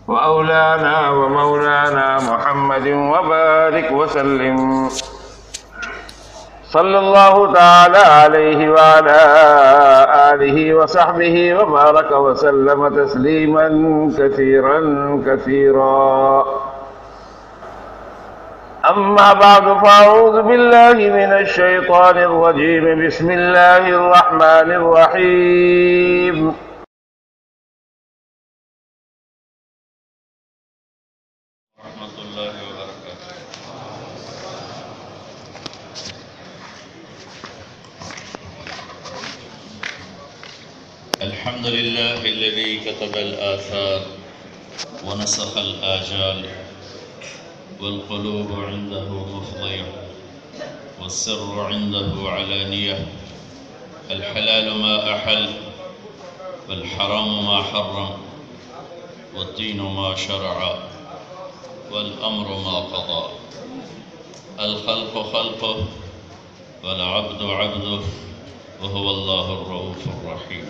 وأولانا ومولانا محمد وبارك وسلم. صلى الله تعالى عليه وعلى آله وصحبه وبارك وسلم تسليما كثيرا كثيرا. أما بعد فأعوذ بالله من الشيطان الرجيم. بسم الله الرحمن الرحيم. ورحمة الله وبركاته. الحمد لله الذي كتب الآثار ونسخ الآجال والقلوب عنده مفضية والسر عنده علانية. الحلال ما أحل والحرام ما حرم والدين ما شرع والأمر ما قضى. الخلق خلقه والعبد عبده وهو الله الرؤوف الرحيم.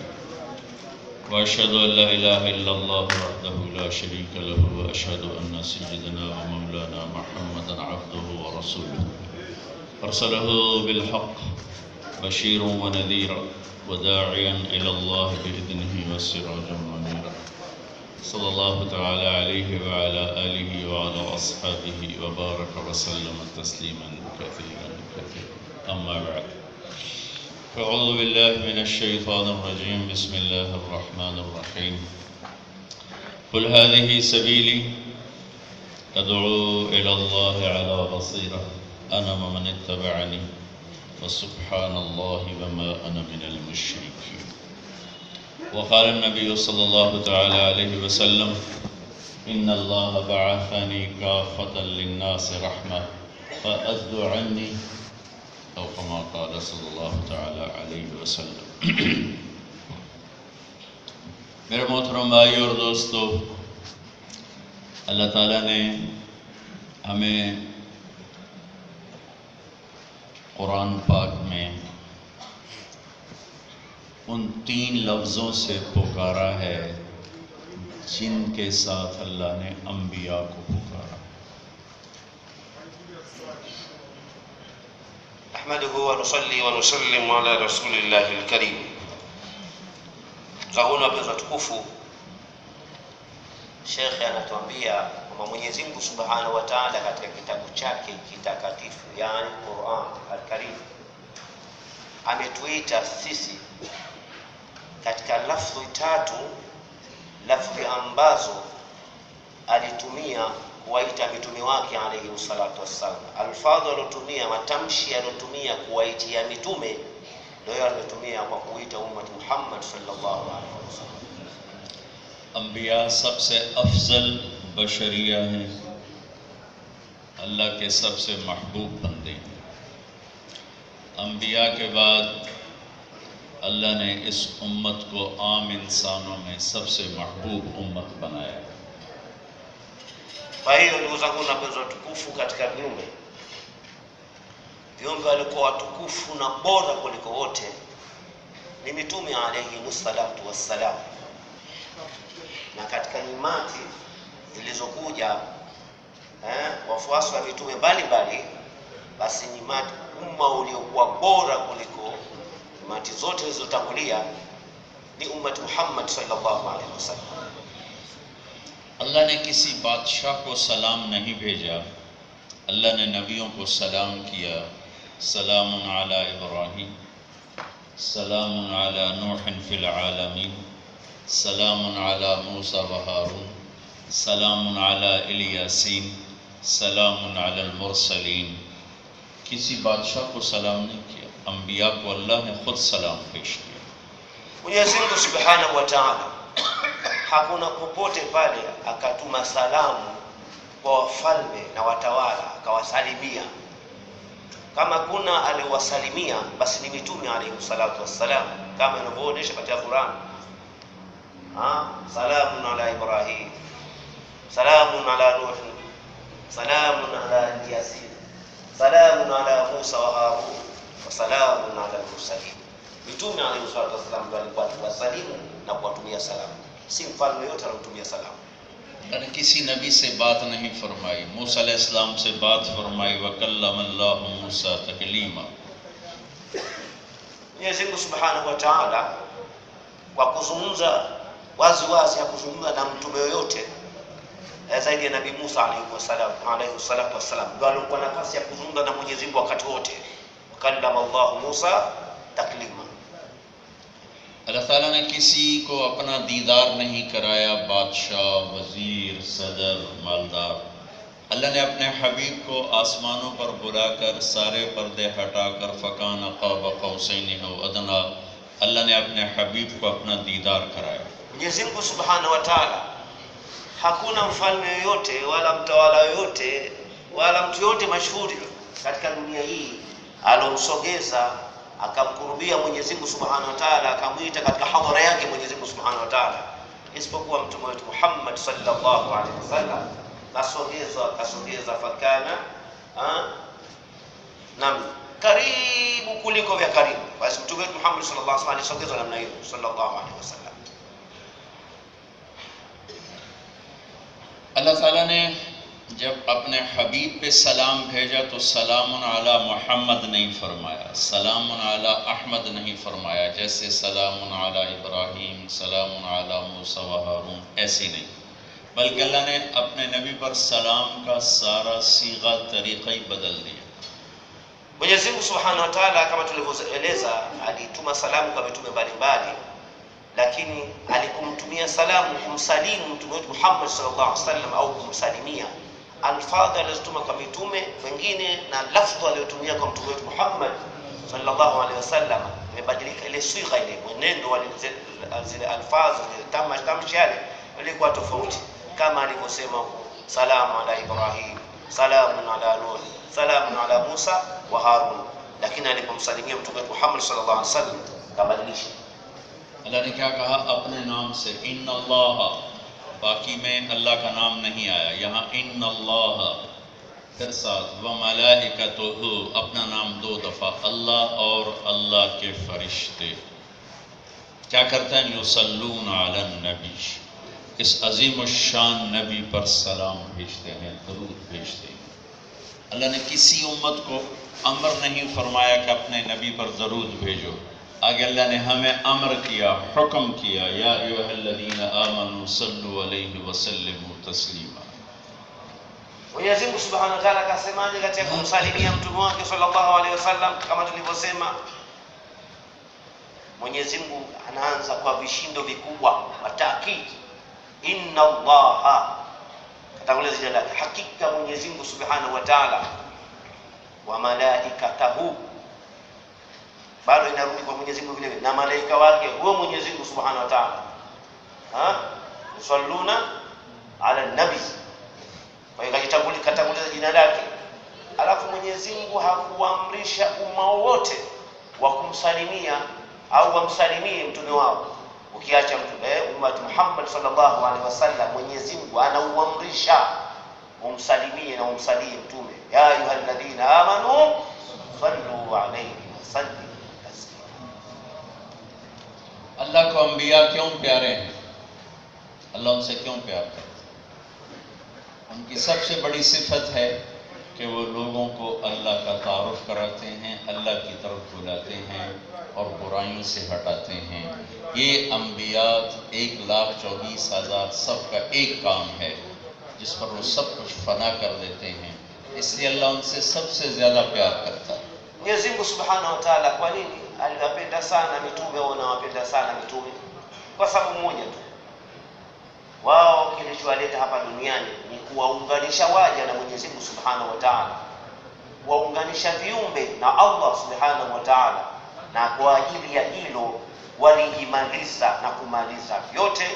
وأشهد أن لا إله إلا الله وحده لا شريك له وأشهد أن سيدنا ومولانا محمدا عبده ورسوله أرسله بالحق بشيرا ونذيرا وداعيا إلى الله بإذنه وسراجا منيرا. صلى الله تعالى عليه وعلى آله وعلى أصحابه وبارك وسلم تسليما كثيرا كثيرا. أما بعد فأعوذ بالله من الشيطان الرجيم. بسم الله الرحمن الرحيم. قل هذه سبيلي أدعو إلى الله على بصيرة أنا ومن اتبعني وسبحان الله وما أنا من المشركين. وقال النبي صلى الله تعالى عليه وسلم إن الله بعثني كافة للناس رحمة فأذ عني أو كما قال صلى الله تعالى عليه वसल्लम. मेरे मोहतरम भाई और दोस्तों, अल्लाह ताला ने हमें कुरान पाक में उन 3 लफ्ज़ों से पुकारा है जिनके साथ अल्लाह ने अंबिया को पुकारा. Nahmaduhu wa nusalli wa nusallim ala rasulillahi al-karim. Zahuna wapenzi watukufu, Sheikh anatuambia kwamba Mwenyezi Mungu Subhanahu wa Ta'ala katika kitabu chake kitakatifu, yani Qur'an al-Karim, ametuita sisi katika lafzi 3, lafzi ambazo alitumia kuwaita mitume wake alayhi salatu wassalam. Alfadhu alotumia, matamshi alotumia kuwaitia mitume ndio aliyotumia kwa kuita ummat Muhammad sallallahu alaihi wasallam. अंबिया सबसे अफजल बशरिया हैं, अल्लाह के सबसे महबूब बंदे हैं. अंबिया के बाद अल्लाह ने इस उम्मत को आम इंसानों में सबसे महबूब उम्मत बनाया. Kwa hiyo ndugu zangu na wapenzi watukufu, katika viumbe walikuwa watukufu na bora kuliko wote ni mitume alayhi salatu wassalam. Na katika nyimati zilizokuja wafuasi wa mitume mbalimbali, basi nyimati umma uliokuwa bora kuliko nyimati zote zilizotangulia ni ummat Muhammad sallallahu alaihi wasallam. अल्लाह ने किसी बादशाह को सलाम नहीं भेजा, अल्लाह ने नबियों को सलाम किया. सलामुन अला इब्राहीम, सलामुन अला नूहिन फिल आलमीन, सलामुन अला मूसा व हारून, सलामुन अला इलियासीन, सलामुन अलल मुरसलीन. किसी बादशाह को सलाम नहीं किया, अंबिया को अल्लाह ने खुद सलाम पेश किया. Mwenyezi Mungu Subhanahu wa Ta'ala hakuna popote pale akatuma salamu kwa wafalme na watawala akawasalimia. Kama kuna aliwasalimia basi ni mitume alayhi salatu wassalam, kama inavyoonyesha katika Qur'an. Salamun ala Ibrahim, salamun ala Nuh, salamun ala Yasin, salamun ala Musa wa Harun, wa salamun ala al-mursalin. Mitume alayhi salatu wassalam walikuwa wasalimu na kuwatumia salamu, si mfalme yote anatumia salamu. अल्लाह ने किसी नबी से बात नहीं फरमाई। मूसा अलैहिस्सलाम से बात फरमाई, वकल्लमल्लाहु मूसा तकलीमा। Mwenyezi Mungu Subhanahu wa Ta'ala kwa kuzungumza wazi wazi, hakuzungumza na mtume yoyote zaidi ya Nabii Musa alayhi salatu wassalam, ndio alikuwa na nafasi ya kuzungumza na Mwenyezi Mungu wakati wote. Kallama Allah Musa taklima. अल्लाह ताला ने किसी को अपना दीदार नहीं कराया, बादशाह, वजीर, सदर, मालदार। अल्लाह ने अपने हबीब को आसमानों पर बुलाकर सारे पर्दे हटाकर फ़कान क़ाब क़ौसैन औ अदना, अल्लाह ने अपने हबीब को अपना दीदार कराया। Mwenyezi Mungu Subhanahu wa Ta'ala, hakuna mfalme yoyote wala mtawala yoyote wala mtu yote mashuhuri katika dunia hii alomsogeza akamkurubia Mwenyezi Mungu Subhanahu wa Ta'ala, akamuita katika hadhara yake Mwenyezi Mungu Subhanahu wa Ta'ala, isipokuwa mtume wetu Muhammad sallallahu alaihi wasallam. Kasogeza fakana nam karibu kuliko vya karibu. Basi mtume wetu Muhammad sallallahu alaihi wasallam alisogezwa namna hiyo sallallahu alaihi wasallam. अल्लाह ताला ने जब अपने हबीब पे सलाम भेजा तो सलामुन अला मुहम्मद नहीं फरमाया, सलामुन अला अहमद नहीं फरमाया, जैसे सलामुन अला इब्राहीम, सलामुन अला मूसा व हारून, ऐसे नहीं, बल्कि अल्लाह ने अपने नबी पर सलाम का सारा सीगा तरीक़ा ही बदल दिया। Mwenyezi Mungu Subhanahu wa Ta'ala kama tulivyoeleza alituma salamu kwa mitume mbalimbali, lakini alikumtumia salamu kumsalimu mtume wetu Muhammad sallallahu alaihi wasallam au kumsalimia, alfadhi alizotuma kwa mitume wengine na lafdhi aliyotumia kwa mtume wetu Muhammad sallallahu alaihi wasallam imebadilika. Ile sigha, ile mwenendo wa zile alfadhi, tamshi yale ilikuwa tofauti, kama alivyosema salamu ala Ibrahim, salamu ala Nuh, salamu ala Musa wa Harun, lakini alipomsalimia mtume wetu Muhammad sallallahu alaihi wasallam kabadilisha। अल्लाह ने क्या कहा अपने नाम से, इन्नल्लाह, बाकी में अल्लाह का नाम नहीं आया, यहाँ इन्नल्लाह, फिर साथ व मलाइकतुहु, अपना नाम 2 दफ़ा, अल्लाह और अल्लाह के फरिश्ते क्या करते हैं, युसल्लून अलन नबी, इस अजीम शान नबी पर सलाम भेजते हैं, दरूद भेजते हैं। अल्लाह ने किसी उम्मत को अमर नहीं फरमाया कि अपने नबी पर दरूद भेजो, आगे अल्लाह ने हमें अमर किया, हुक्म किया, या अय्युहल्लज़ीना आमनू सल्लु अलैहि व सल्लिमू Taslima. Mwenyezi Mungu Subhanahu wa Ta'ala akasemaje katika kumsalimia mtume wake sallallahu alaihi wasallam? Kama tulivyosema, Mwenyezi Mungu anaanza kwa vishindo vikubwa, matakidi, inna Allaha, katanguliza jina lake, hakika Mwenyezi Mungu Subhanahu wa Ta'ala, wa malaikatahu, bado inarudi kwa Mwenyezi Mungu vile vile, na malaika wake huo Mwenyezi Mungu Subhanahu wa Ta'ala, yusalluna ala nabi, kwa hiyo katanguliza jina lake. Alafu Mwenyezi Mungu hakuamrisha umma wote wa kumsalimia au wamsalimie mtume wao, ukiacha umma Muhammad sallallahu alaihi wasallam, Mwenyezi Mungu anauamrisha umsalimie na umsalie mtume, ya ayyuhalladhina amanu sallu alayhi wa sallimu। अल्लाह को अंबिया क्यों प्यारे हैं, अल्लाह उनसे क्यों प्यार करता है? उनकी सबसे बड़ी सिफत है कि वो लोगों को अल्लाह का तारुफ कराते हैं, अल्लाह की तरफ बुलाते हैं और बुराइयों से हटाते हैं। ये अंबिया 1,24,000 सबका एक काम है जिस पर वो सब कुछ फना कर देते हैं, इसलिए अल्लाह उनसे सबसे ज़्यादा प्यार करता है। Mwenyezi Mungu Subhanahu wa Ta'ala kwa nini aliwapenda sana mitume au anawapenda sana mitume? Kwa sababu moja tu, wao kilichowaleta hapa duniani ni kuwaunganisha waja na Mwenyezi Mungu Subhanahu wa Ta'ala, kuwaunganisha viumbe na Allah Subhanahu wa Ta'ala, na kwa ajili ya hilo walijimaliza na kumaliza vyote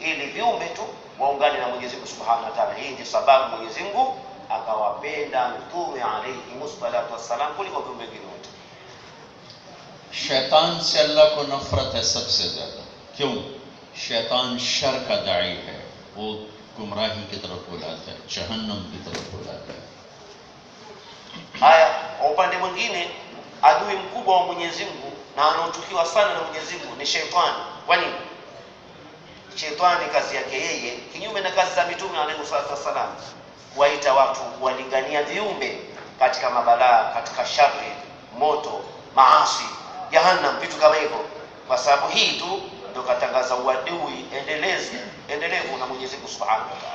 ili viumbe tu waungane na Mwenyezi Mungu Subhanahu wa Ta'ala. Hii ndio sababu Mwenyezi Mungu akawapenda mtume alayhi musallatu wassalam kuliko viumbe vingine wote। शैतान से अल्लाह को नफरत है सबसे ज़्यादा, क्यों? शैतान शर का दाई है, वो गुमराही की तरफ बुलाता है, जहन्नम की तरफ बुलाता है। Haya, kwa upande mwingine adui mkubwa wa Mwenyezi Mungu na anaochukiwa sana na Mwenyezi Mungu ni shetani. Kwa nini? Shetani kazi yake yeye, kinyume na kazi za mitume alayhi salatu wasalam, kuwaita watu, kuwalingania viumbe katika mabalaa, katika shari, moto, maasi, jahannam, vitu kama hivyo. Kwa sababu hii tu ndio katangaza uadui endelevu na Mwenyezi Mungu Subhanahu wa Ta'ala.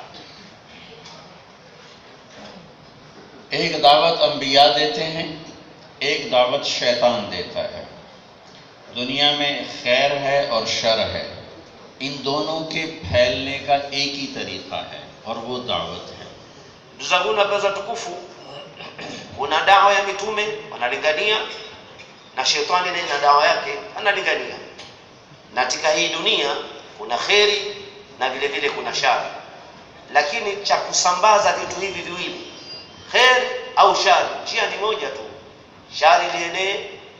एक दावत अंबिया देते हैं, एक दावत शैतान देता है। दुनिया में खैर है और शर है, इन दोनों के फैलने का एक ही तरीका है और वो दावत है। Ndugu na pesa tukufu, kuna dawa ya mitume wanalingania na shetani naye na dawa yake analingania. Na katika hii dunia kuna kheri na vile vile kuna shari. Lakini cha kusambaza vitu hivi viwili, kheri au shari, njia ni moja tu. Shari lienee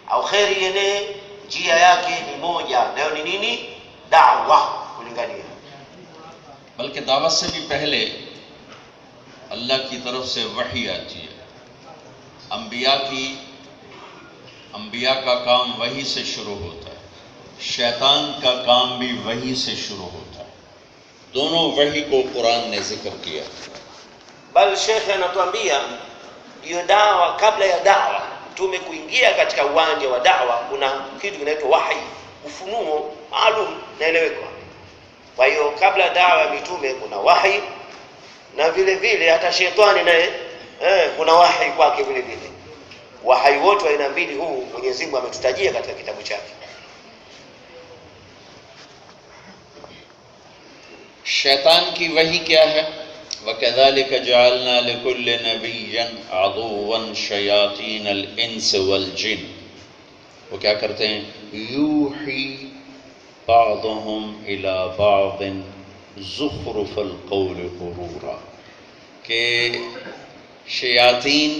au kheri lienee, njia yake ni moja, nayo ni nini? Da'wa, kulingania. बल्कि दावत से भी पहले अल्लाह की तरफ से वही आती है। अंबिया का काम वही से शुरू होता है, शैतान का काम भी वही से शुरू होता है। दोनों वही को कुरान ने जिक्र किया। Bali shekhe anatuambia hiyo dawa, kabla ya dawa mtume kuingia katika uwanja wa dawa, kuna kitu kinaitwa wahi, ufunuo maalum naeleweka. Kwa hiyo kabla dawa ya mitume kuna wahi, na vile vile hata shetani naye kuna wahi kwake vile vile. Wahi wote wa aina mbili huu Mwenyezi Mungu ametutajia katika kitabu chake. शैतान की वही क्या है? वकज़ालिक जअलना लिकुल्लि नबिय्यन अदुव्वन शयातीनल इंस वल जिन। वो क्या करते हैं? यूही बादुहुम इला बादिन ज़ुख़रुफ़ल क़ौल गुरूरा, के शयातीन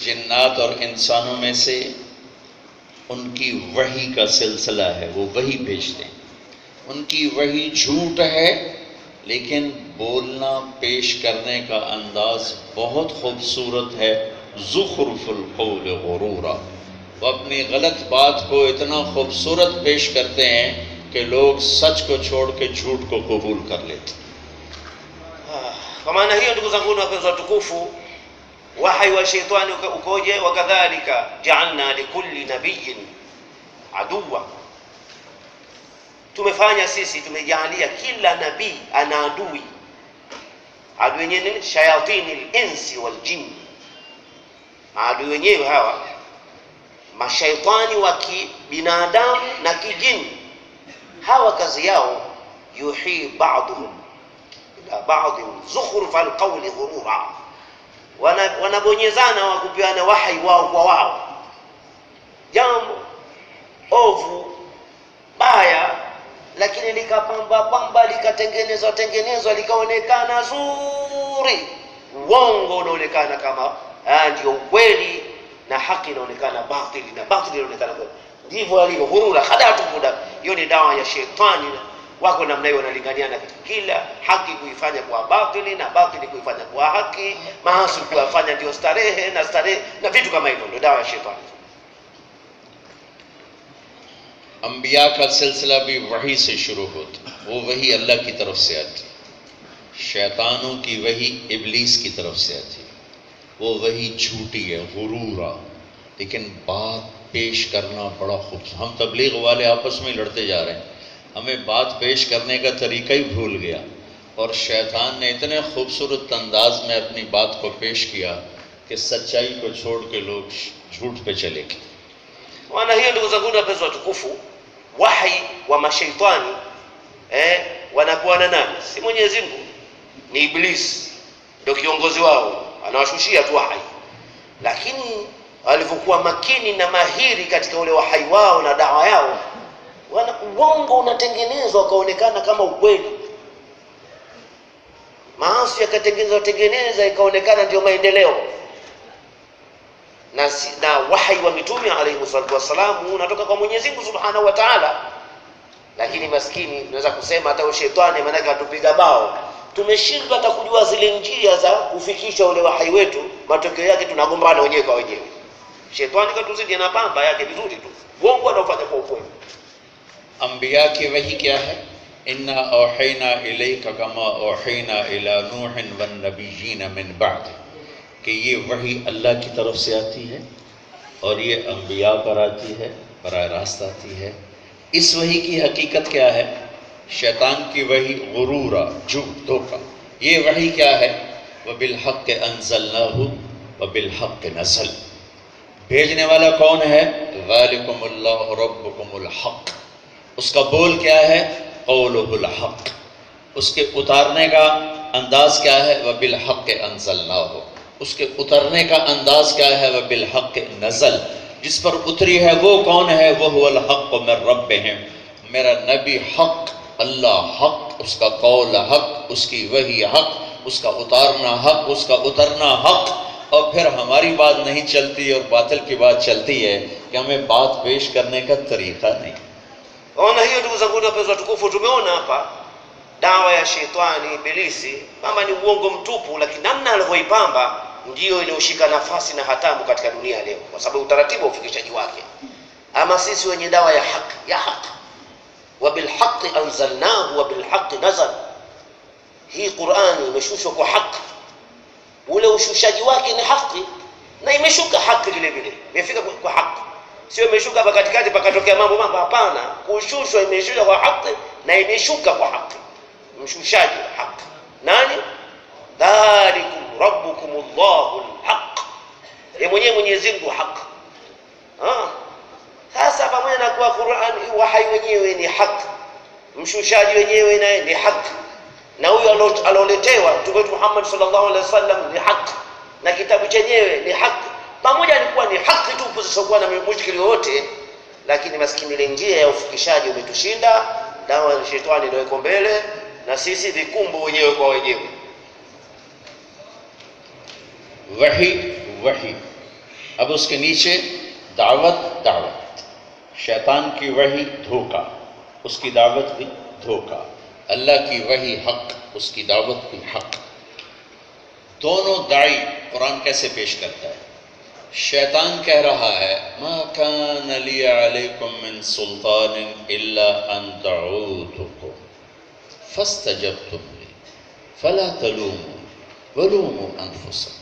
जिन्नात और इंसानों में से उनकी वही का सिलसिला है, वो वही भेजते हैं। उनकी वही झूठ है, लेकिन बोलना पेश करने का अंदाज बहुत खूबसूरत है। ज़ुख़रुफ़ुल क़ौल गुरूरा, वो अपनी गलत बात को इतना खूबसूरत पेश करते हैं कि लोग सच को छोड़ के झूठ को कबूल कर लेते। Kwa maana hiyo ndugu zangu na wapenzi watukufu, wahi wa shetani ukoje? Wakadhalika ja'alna likulli nabiyyin aduwa, tumefanya sisi, tumejalia kila nabii ana adui. Adui wenyewe ni shayatinil insi wal jinn. Adui wenyewe hawa mashaitani wa kibinadamu na kijini. Hawa kazi yao yuhi ba'dhum ila ba'd zukhrufal qawli ghurura, wanabonyezana wa kupeana wahi wao kwa wao, jambo ovu baya, lakini likapamba likatengenezwa likaonekana zuri. Uongo unaonekana kama ndio ukweli, na haki inaonekana batili, na batili inaonekana kweli. Ndivyo alivyo hurura, khadatu muda. Hiyo ni dawa ya shetani. Wako namna hiyo wanalinganiana, kila haki kuifanya kwa batili na batili kuifanya kwa haki, maasi kuifanya ndio starehe na starehe na vitu kama hivyo, ndio dawa ya shetani. अंबिया का सिलसिला भी वही से शुरू होता, वो वही अल्लाह की तरफ से आती। शैतानों की वही इब्लीस की तरफ से आती, वो वही झूठी है, गुरूरा। लेकिन बात पेश करना बड़ा खूबसूरत। हम तबलीग वाले आपस में लड़ते जा रहे हैं, हमें बात पेश करने का तरीका ही भूल गया, और शैतान ने इतने खूबसूरत अंदाज में अपनी बात को पेश किया कि सच्चाई को छोड़ के लोग झूठ पे चले गए। Wana hiyo ndugu zangu na wapenzi watukufu, wahi wa mashaitani wanakuwa na nani? Si Mwenyezi Mungu, ni Iblis ndio kiongozi wao, anawashushia tu wahi. Lakini walivyokuwa makini na mahiri katika ule wahi wao na dawa yao, uongo unatengenezwa ukaonekana kama ukweli, maasi yakatengeneza ikaonekana ndio maendeleo. Na wahi wa mitume alayhi salatu wasalam unatoka kwa Mwenyezi Mungu Subhanahu wa Ta'ala. Lakini maskini tunaweza kusema hata shetani maana katupiga bao, tumeshindwa hata kujua zile njia za kufikisha ule wahi wetu. Matokeo yake tunagombana wenyewe kwa wenyewe. Shetani katuzidi na pamba yake vizuri tu, uongo anaofanya kwa ukweli. अंबिया की वही क्या है? इन्ना औहैना इलैका कमा औहैना इला नूहिन वन नबिय्यीन मिन बअद, कि ये वही अल्लाह की तरफ से आती है और ये अंबिया पर आती है, बराह रास्त आती है। इस वही की हकीकत क्या है? शैतान की वही गुरूरा, झूठ, धोखा। ये वही क्या है? व बिलहक़ अंज़लनाहु व बिलहक़ नज़ल। भेजने वाला कौन है? ज़ालिकुमुल्लाहु रब्बुकुमुल हक़। उसका बोल क्या है? क़ौलुहुल हक़। उसके उतारने का अंदाज क्या है? व बिलहक़ अंज़लनाहु। उसके उतरने का अंदाज क्या है? व बिलहक़ नज़ल। जिस पर उतरी है वो कौन है? वह हुवल हक़्क़ु मिन रब्बिहिम। मेरा नबी हक़, अल्लाह हक़, उसका कौल हक़, उसकी वही हक़, उसका उतारना हक़, उसका उतरना हक़। और फिर हमारी बात नहीं चलती और बातिल की बात चलती है कि हमें बात पेश करने का तरीका नहीं। Ona hiyo ndugu zangu wapenzi watukufu, tumeona hapa dawa ya shetani ibilisi kama ni uongo mtupu, lakini namna alivyoipamba ndio iliyoshika nafasi na hatamu katika dunia leo, kwa sababu utaratibu wa ufikishaji wake. Ama sisi wenye dawa ya haki wa bil haqqi anzalnahu wa bil haqqi nazal. Hii Qur'ani imeshushwa kwa haki, ule ushushaji wake ni haki na imeshuka haki vile vile, imefika kwa haki. Sio imeshuka hapa katikati pakatokea mambo, hapana. Kushushwa imeshushwa kwa haki na imeshuka kwa haki. Mshushaji wa haki nani? Dhalikum rabbukumullahu alhaq, yeye mwenyewe Mwenyezi Mungu haki. Sasa pamoja na kuwa Qur'an wahai wenyewe ni haki, mshushaji wenyewe naye ni haki, na huyo aloletewa Mtume Muhammad sallallahu alaihi wasallam ni haki, na kitabu chenyewe ni haki. Pamoja alikuwa ni haki tu, kusisokuwa na mushkili wote, lakini maskini ile njia ya ufikishaji umetushinda. Dawa ya shetani ndio iko mbele na sisi vikumbu wenyewe kwa wenyewe. वही अब उसके नीचे दावत, शैतान की वही धोखा, उसकी दावत भी धोखा, अल्लाह की वही हक, उसकी दावत भी हक। दोनों दाई कुरान कैसे पेश करता है? शैतान कह रहा है मा कान ली अलैकुम मिन सुल्तान इल्ला अन दअूतुकुम फस्तजबतुम ली फला तलूमू वलूमू अनफुसकुम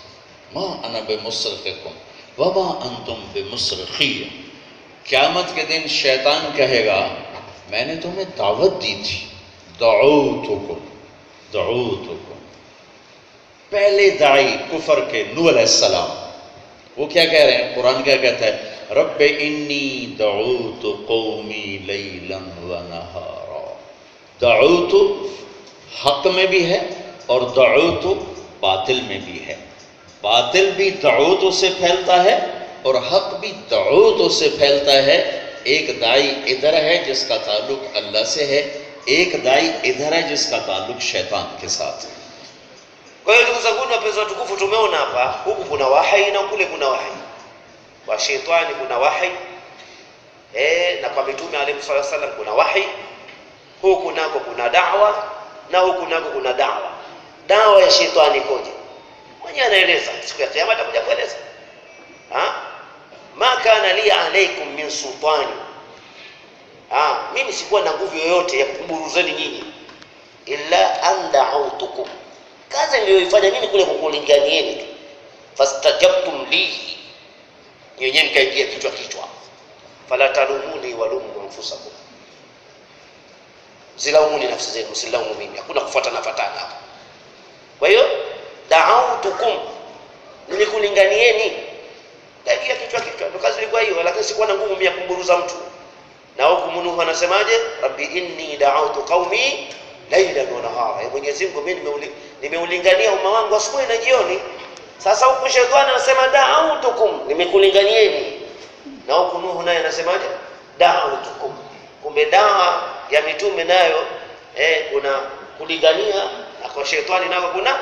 मा अना बिमुस्रिखिकुम वमा अंतुम बिमुस्रिखिया। क़यामत के दिन शैतान कहेगा मैंने तुम्हें दावत दी थी, दअूतुकुम। पहले दाई कुफर के नूह अलैहिस्सलाम, वो क्या कह रहे हैं? कुरान क्या कहता है? रब्बे इन्नी दअूतु कौमी लैलन व नहारा। दअूतु हक में भी है और दअूतु बातिल में भी है। बातिल भी दअूतु से फैलता है और हक भी दअूतु से फैलता है। एक दाई इधर है जिसका ताल्लुक अल्लाह से है, एक दाई इधर है जिसका ताल्लुक शैतान के साथ है। Kwa hiyo ndugu zangu wapenzi watukufu, tumeona hapa huku kuna wahi na kule kuna wahi. Kwa shetani kuna wahi, na kwa mitume alayhi wasallam kuna wahi. Huku nako kuna da'wa na huku nako kuna da'wa. Dawa ya shetani koje? Mwenyewe anaeleza, siku ya kiyama atakuja kueleza. Ma kana li alaykum min sultani. Mimi sikuwa na nguvu yoyote ya kukuburuzeni nyinyi, illa an da'autukum, kazi niliyoifanya mimi kule kukulinganieni tu. Fastajabtum li, nyenye mkaingia kichwa. Fala talumuni walumu anfusakum, zilaumuni nafsi zenu, msilaumu mimi. Hakuna kufuatana hapa. Kwa hiyo da'autukum, nilikulinganieni, kaingia kichwa. Ndio kazi ilikuwa hiyo, lakini sikuwa na nguvu mimi ya kumburuza mtu. Na huku Nuhu anasemaje? Rabbi inni da'autu qaumi laylan wa nahara. Mwenyezi Mungu mimi nimeulingania umma wangu asubuhi na jioni. Sasa huku shetani anasema da'autukum, nimekulinganieni. Na huku Nuhu naye anasemaje? Da'autukum. Kumbe dawa ya mitume nayo kuna kulingania, na kwa shetani nako kuna,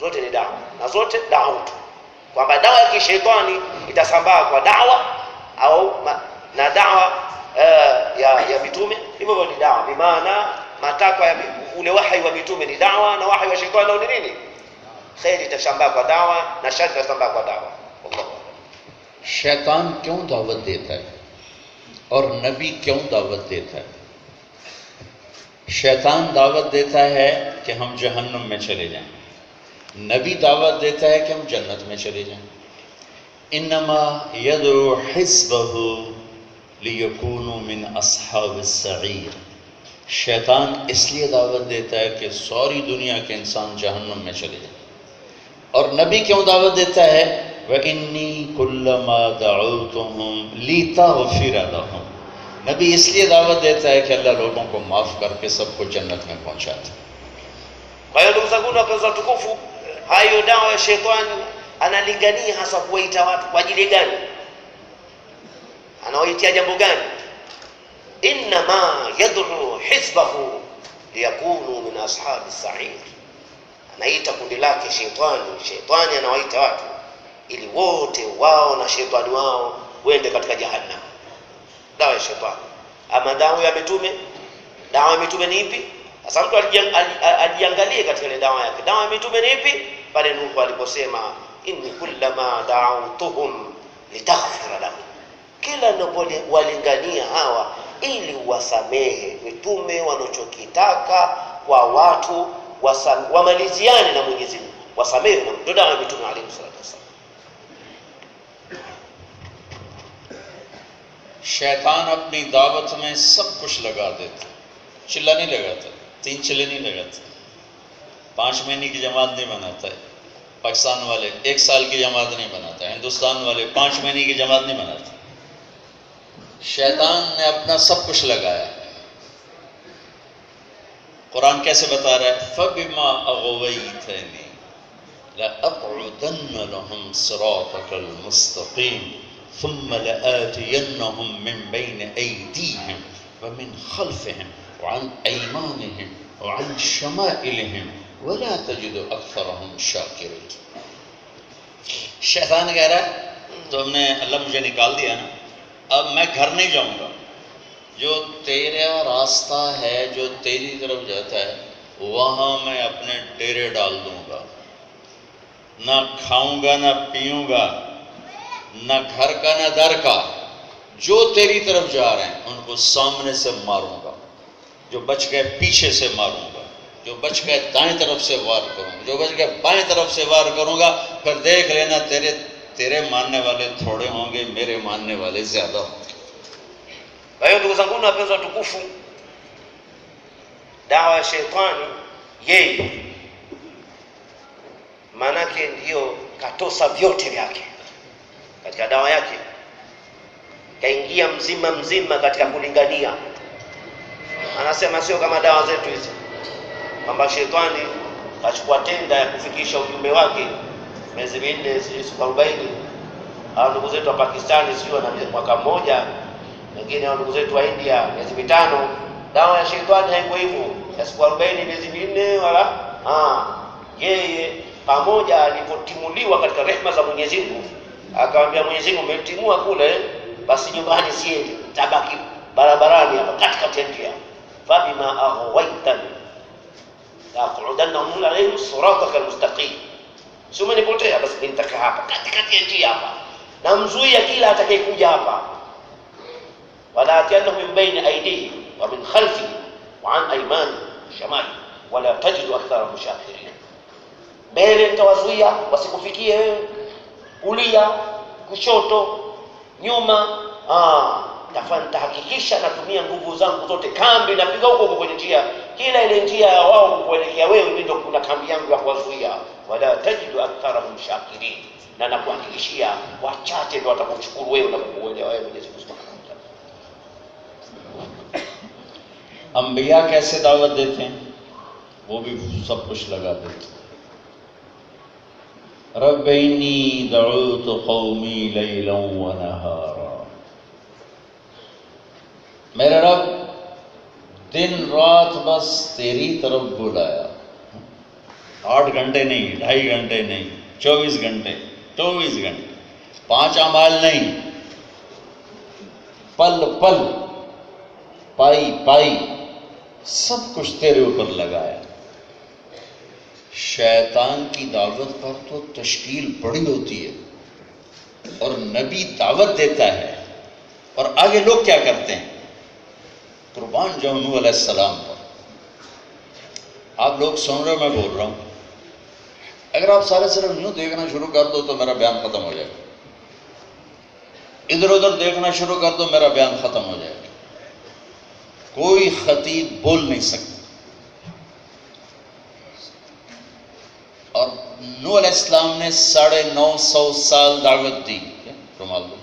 zote ni dawa na zote da'autu. Kwamba dawa ya kishetani itasambaa kwa dawa au na dawa ya mitume hivyo ni dawa, kwa maana matakwa ya ule wahi wa mitume ni dawa na wahi wa shetani ni nini? Khair itashambaa kwa dawa na shar itashambaa kwa dawa. Allah, शैतान क्यों दावत देता है और नबी क्यों दावत देता है? शैतान दावत देता है कि हम जहन्नुम में चले जाएं, नबी दावत देता है कि हम जन्नत में चले जाएं। इन्नमा यदउ हिज़्बहु लियकूनु मिन अस्हाबिस सईर। शैतान इसलिए दावत देता है कि सारी दुनिया के इंसान जहन्नुम में चले जाएं। और नबी क्यों दावत देता है? व इन्नी कुल्लमा दअउतुहुम लितग़फिर लहुम। नबी इसलिए दावत देता है कि अल्लाह लोगों को माफ़ करके सबको जन्नत में पहुँचाता है। Kwa hiyo ndugu zangu wapenzi watukufu, hayo dawa ya shetani analingania hasa kuwaita watu kwa ajili gani? Anawaitia jambo gani? Innama yad'u hizbahu liyakunu min ashabi sa'ir. Anaita kundi lake shetani. Shetani anawaita watu ili wote wao na shetani wao wende katika jahannam. Dawa ya shetani. Ama dawa ya mitume, dawa ya mitume ni ipi? Sasa mtu aliangalie katika ile dawa yake. Dawa ya mitume ni ipi? Pale Nuhu aliposema inni kullama da'awtuhum litaghfira lahum. Kila ninapowalingania hawa ili wasamehe, mitume wanachokitaka kwa watu wamaliziane na Mwenyezi Mungu, wasamehe na ndio dawa ya mitume alayhi salatu wasallam. शैतान अपनी दावत में सब कुछ लगा देता, चिल्ला नहीं लगाता, 3 चिल्ले नहीं लगाता, 5 महीने की जमात नहीं बनाता है, पाकिस्तान वाले 1 साल की जमात नहीं बनाता है, हिंदुस्तान वाले 5 महीने की जमात नहीं बनाते। शैतान ने अपना सब कुछ लगाया। कुरान कैसे बता रहा है? फबिमा अग़वैतनी लअक़उदन्न लहुम सिरातकल मुस्तक़ीम थुम्मा लआतियन्नहुम मिन बैन ऐदीहिम व मिन खल्फिहिम व अन ऐमानिहिम व अन शमाइलिहिम वला तजिदु अक्सरहुम शाकिरीन। शैतान कह रहा है तुमने अल्लाह मुझे निकाल दिया ना, अब मैं घर नहीं जाऊंगा, जो तेरा रास्ता है जो तेरी तरफ जाता है वहां मैं अपने डेरे डाल दूंगा, ना खाऊंगा ना पीऊंगा, ना घर का ना दर का। जो तेरी तरफ जा रहे हैं उनको सामने से मारूंगा, जो बच गए पीछे से मारूंगा, जो बच गए दाएं तरफ से वार करूंगा, जो बच गए बाएं तरफ से वार करूंगा। फिर देख लेना तेरे मानने वाले थोड़े होंगे, मेरे मानने वाले ज्यादा होंगे। Kwa hiyo ndugu zangu na wapenzi watukufu, dawa ya shetani yeye manake ndiyo katosa vyote vyake katika dawa yake, kaingia mzima mzima katika kulingania. Anasema sio kama dawa zetu hizi kwamba shetani kachukua tenda ya kufikisha ujumbe wake miezi 4 siku 40, au ndugu zetu wa Pakistani sio na mwaka mmoja, wengine ndugu zetu wa India miezi 5. Dawa ya shetani haiko hivyo ya siku 40 miezi 4 wala yeye pamoja alipotimuliwa katika rehema za Mwenyezi Mungu akamwambia Mwenyezi Mungu umetimua kule, basi nyumbani siendi, tabaki barabarani hapa katikati ya njia. Fabima aghwaytani la'aq'udannahum alayhim siratakal mustaqim. Sio umenipotea, basi nitakaa hapa katikati ya njia hapa, namzuia kila atakayekuja hapa. Wala atiyannahum min bayni aydihim wa min khalfihim wa an aymanihim shamali wala tajidu aktharahum shakirin. Mbele nitawazuia wasikufikie wewe, kulia, kushoto, nyuma. Nitahakikisha natumia nguvu zangu zote, kambi napiga huko kwenye njia, kila ile njia ya wao kuelekea wewe, mimi ndio kuna kambi yangu ya kuwazuia. Wala tajidu aktharahum shakirin, na nakuhakikishia wachache ndio watakushukuru wewe na kukuelewa wewe Mwenyezi Mungu Subhanahu wa Ta'ala। अंबिया कैसे दावत देते हैं? वो भी सब कुछ लगा देते हैं। रब्बैनी दअउतु कौमी लैलन व नहारा। मेरे रब दिन रात बस तेरी तरफ बुलाया। 8 घंटे नहीं, 2.5 घंटे नहीं, 24 घंटे, 5 अमाल नहीं, पल पल, पाई पाई, सब कुछ तेरे ऊपर लगाया। शैतान की दावत पर तो तश्कील बड़ी होती है और नबी दावत देता है, और आगे लोग क्या करते हैं? कुर्बान जाऊं नूह अलैहिस्सलाम पर, आप लोग सुन रहे हो, मैं बोल रहा हूं। अगर आप सारे सिर्फ यूं देखना शुरू कर दो तो मेरा बयान खत्म हो जाएगा, इधर उधर देखना शुरू कर दो मेरा बयान खत्म हो जाएगा। कोई खतीब बोल नहीं सकता। और नूह अलैहिस्सलाम ने 950 साल दावत दी। रुमाल दो।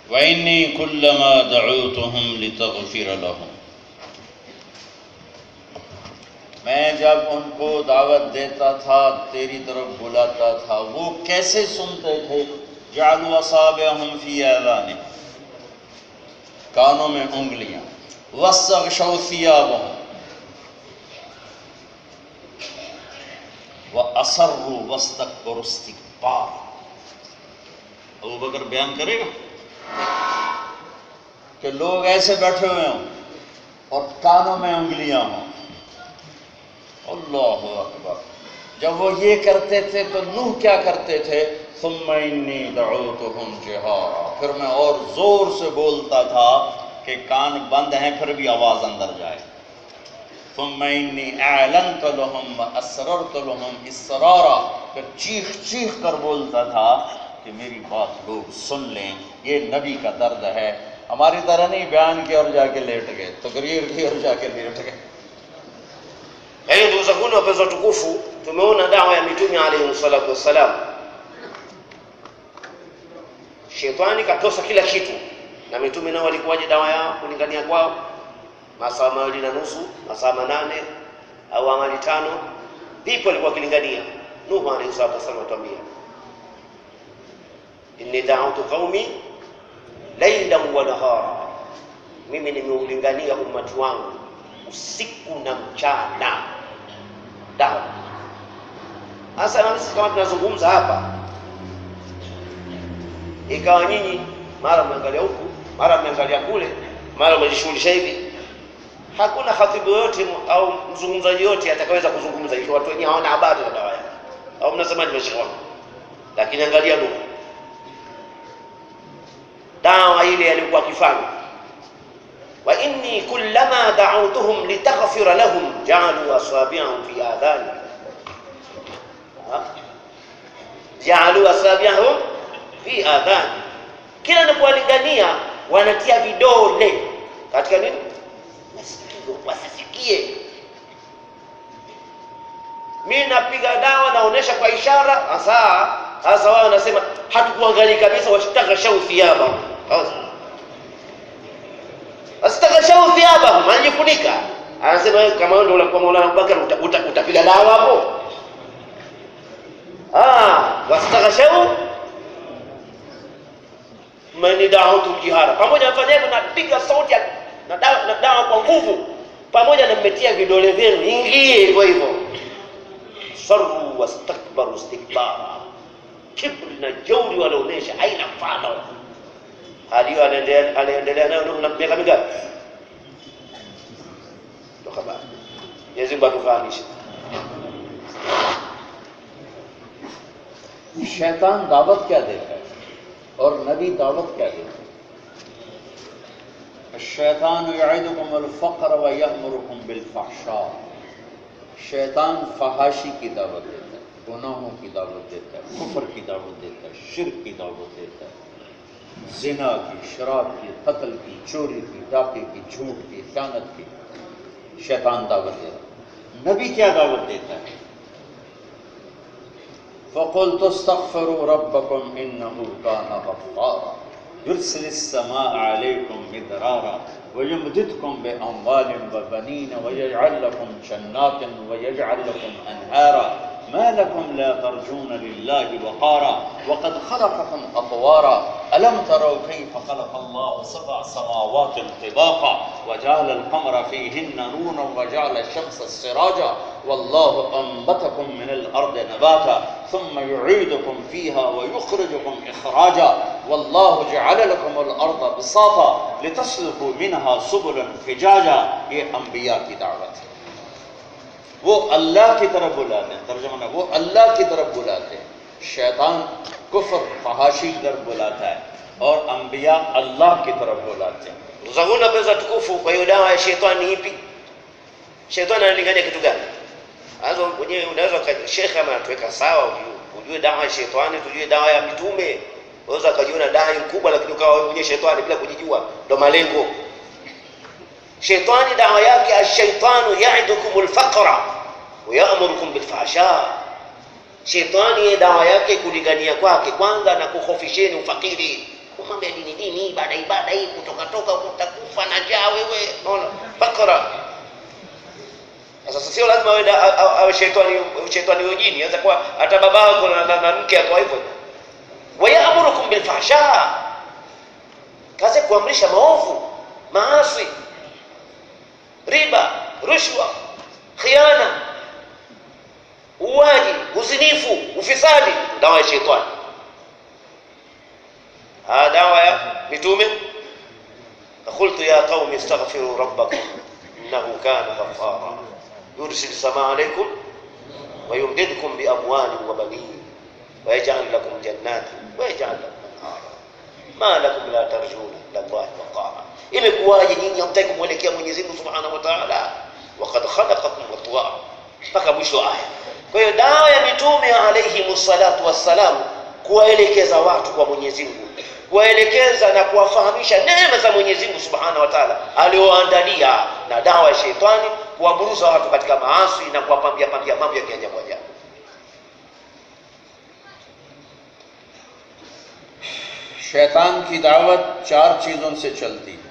वइन्नी कुल्लमा दअउतुहुम लितगफिर लहुम, मैं जब उनको दावत देता था, तेरी तरफ बुलाता था, वो कैसे सुनते थे? जालू असाबिअहुम फी आज़ानिहिम, कानों में उंगलियां, वस्तगशौ सियाबहुम व असर्रु वस्तकबरु इस्तिकबार। अबू बकर बयान करेगा कि लोग ऐसे बैठे हुए हों और कानों में उंगलियां हों। अल्लाहु अकबर। जब वो ये करते थे तो नूह क्या करते थे? सुम्मा इन्नी दअउतुहुम जिहारा, फिर मैं और जोर से बोलता था कि कान बंद हैं फिर भी आवाज अंदर जाए। सुम्मा इन्नी अअलनतु लहुम व असररतु लहुम इसरारा, फिर चीख चीख कर बोलता था कि मेरी बात लोग सुन लें, ये नबी का दर्द है। हमारी तरह नहीं बयान किया और जाके लेट गए, तकरीर की और जाके लेट गए। Yaani ndugu zangu wapenzi watukufu, tumeona dawa ya mitume alayhi salatu wassalam. Shetani katosa kila kitu, na mitume nao walikuwaje dawa yao kulingania kwao? Masaa 2.5, masaa 8 au amali 5, vipo walikuwa kilingania. Nuhu alayhi salatu wassalam atuambia, inni da'awtu qaumi laylan wa nahara, mimi nimeulingania ummati wangu usiku na mchana. Dawa. Sasa na sisi kama tunazungumza hapa, ikawa nyinyi mara mnaangalia huku, mara mnaangalia kule, mara mnajishughulisha hivi, hakuna khatibu yote au mzungumzaji yote atakayeweza kuzungumza hicho. Watu wenyewe hawana habari na dawa yake, au mnasema nimeshaona. Lakini angalia Nuhu, dawa ile alikuwa akifanya, wa inni kullama da'awtuhum litaghfira lahum ja'alu asabi'ahum fi adhanihim, ja'alu asabi'ahum fi adhanihim, kila ninapowalingania wanatia vidole katika nini? Masikio, wasisikie. Mimi napiga dawa, naonesha kwa ishara, sasa wao wanasema hatukuangalia kabisa, washtagashau thiyaba. Astakashau thiyaba, anajifunika. Anasema wewe kama wewe ndio ulikuwa Maulana Abubakar utapiga dawa hapo? Wastakashau man da'awtu jihara. Pamoja nafanya hivyo, napiga sauti na dawa kwa nguvu, pamoja na mmetia vidole vyenu ingie hivyo hivyo. Sarru wastakbaru istikbara, kibri na jeuri wanaonesha haina mfano. Hadi anaendelea nayo Nuhu na miaka mingapi? Ndio habari. Mwenyezi Mungu atufahamishe. शैतान दावत क्या देता है और नबी दावत क्या देता है? शैतान यअिदुकुमुल फ़क़्र व यअमुरुकुम बिल फ़हशा, शैतान फहाशी की दावत देता है, गुनाहों की दावत देता है, कुफ्र की दावत देता है, शिर्क की दावत देता है, ज़िना की, शराब की, कत्ल की, चोरी की, डाके की, झूठ की, ख़यानत की, शैतान दावत देता है। नबी क्या दावत देता है? फ़क़ुल्तु इस्तग़फ़िरू रब्बकुम इन्नहु कान गफ़्फ़ारा युरसिलिस समाअ अलैकुम मिदरारा वयुमदिदकुम बिअम्वालिन व बनीन वयजअल लकुम जन्नातिन वयजअल लकुम अनहारा मा लकुम ला तर्जून लिल्लाहि वक़ारा वक़द ख़लक़कुम अतवारा अलम तरौ कैफ़ ख़लक़ल्लाहु सबअ समावातिन तिबाक़ा वजअल अल-क़मरा फ़ीहिन्ना नूरन वजअल अश-शम्सा सिराजा वल्लाहु अंबतकुम मिनल अर्दि नबाता सुम्मा युईदुकुम फ़ीहा व युख़रिजुकुम इख़राजा वल्लाहु जअल लकुमुल अर्द बिसाता लितस्लुकू मिनहा सुबुलन फ़िजाजा। ये अंबिया की दावत है। वो अल्लाह की तरफ बुलाते हैं, तर्जुमा वो अल्लाह की तरफ बुलाते हैं। शैतान कुफ्र फहाशी की तरफ बुलाता है और अंबिया अल्लाह की तरफ बुलाते हैं। Ndugu zangu na pesa tukufu, kwa hiyo dawa ya shetani ipi? Shetani analingania kitu gani? Hazo wenyewe unaweza shekhe ama atuweka sawa, ujue dawa ya shetani, tujue dawa ya mitume. Unaweza kujiona dai mkubwa lakini ukawa wewe mwenyewe shetani bila kujijua, ndo malengo. Shetani dawa yake ash-shaytanu ya'idukumul faqra wa ya'murukum bil fahsha. Shetani dawa yake kulingania kwake kwanza na kukhofisheni ufakiri. Kumwambia dini ibada hii kutoka utakufa na njaa wewe. Unaona? Faqra. Sasa sio lazima wewe awe shetani wengine, anaweza kuwa hata babako na mke akawa hivyo. Wa ya'murukum bil fahsha. Kazi kuamrisha maovu, maasi, riba, rushwa, khiana, uwaji, uzinifu, ufisadi, dawa ya shetani. Dawa ya mitume. Qultu ya qaumi astaghfiru rabbakum innahu kana ghaffara yursil samaa alaykum wa yumdidkum bi amwalin wa banin wa yaj'al lakum jannatin wa yaj'al lakum anhara ma lakum la tarjuna lillahi waqara. Imekuwaje nyinyi hamtaki kumwelekea Mwenyezi Mungu Subhanahu wa Ta'ala? Waqad khalaqakum atwara, mpaka mwisho aya. Kwa hiyo dawa ya mitume alayhimus salatu wassalam kuwaelekeza watu kwa Mwenyezi Mungu, kuwaelekeza na kuwafahamisha neema za Mwenyezi Mungu Subhanahu wa Ta'ala alioandalia, na dawa ya shetani kuwaburuza watu katika maasi na kuwapambia mambo ya kiajabu ajabu. शैतान की दावत 4 चीज़ों से चलती है: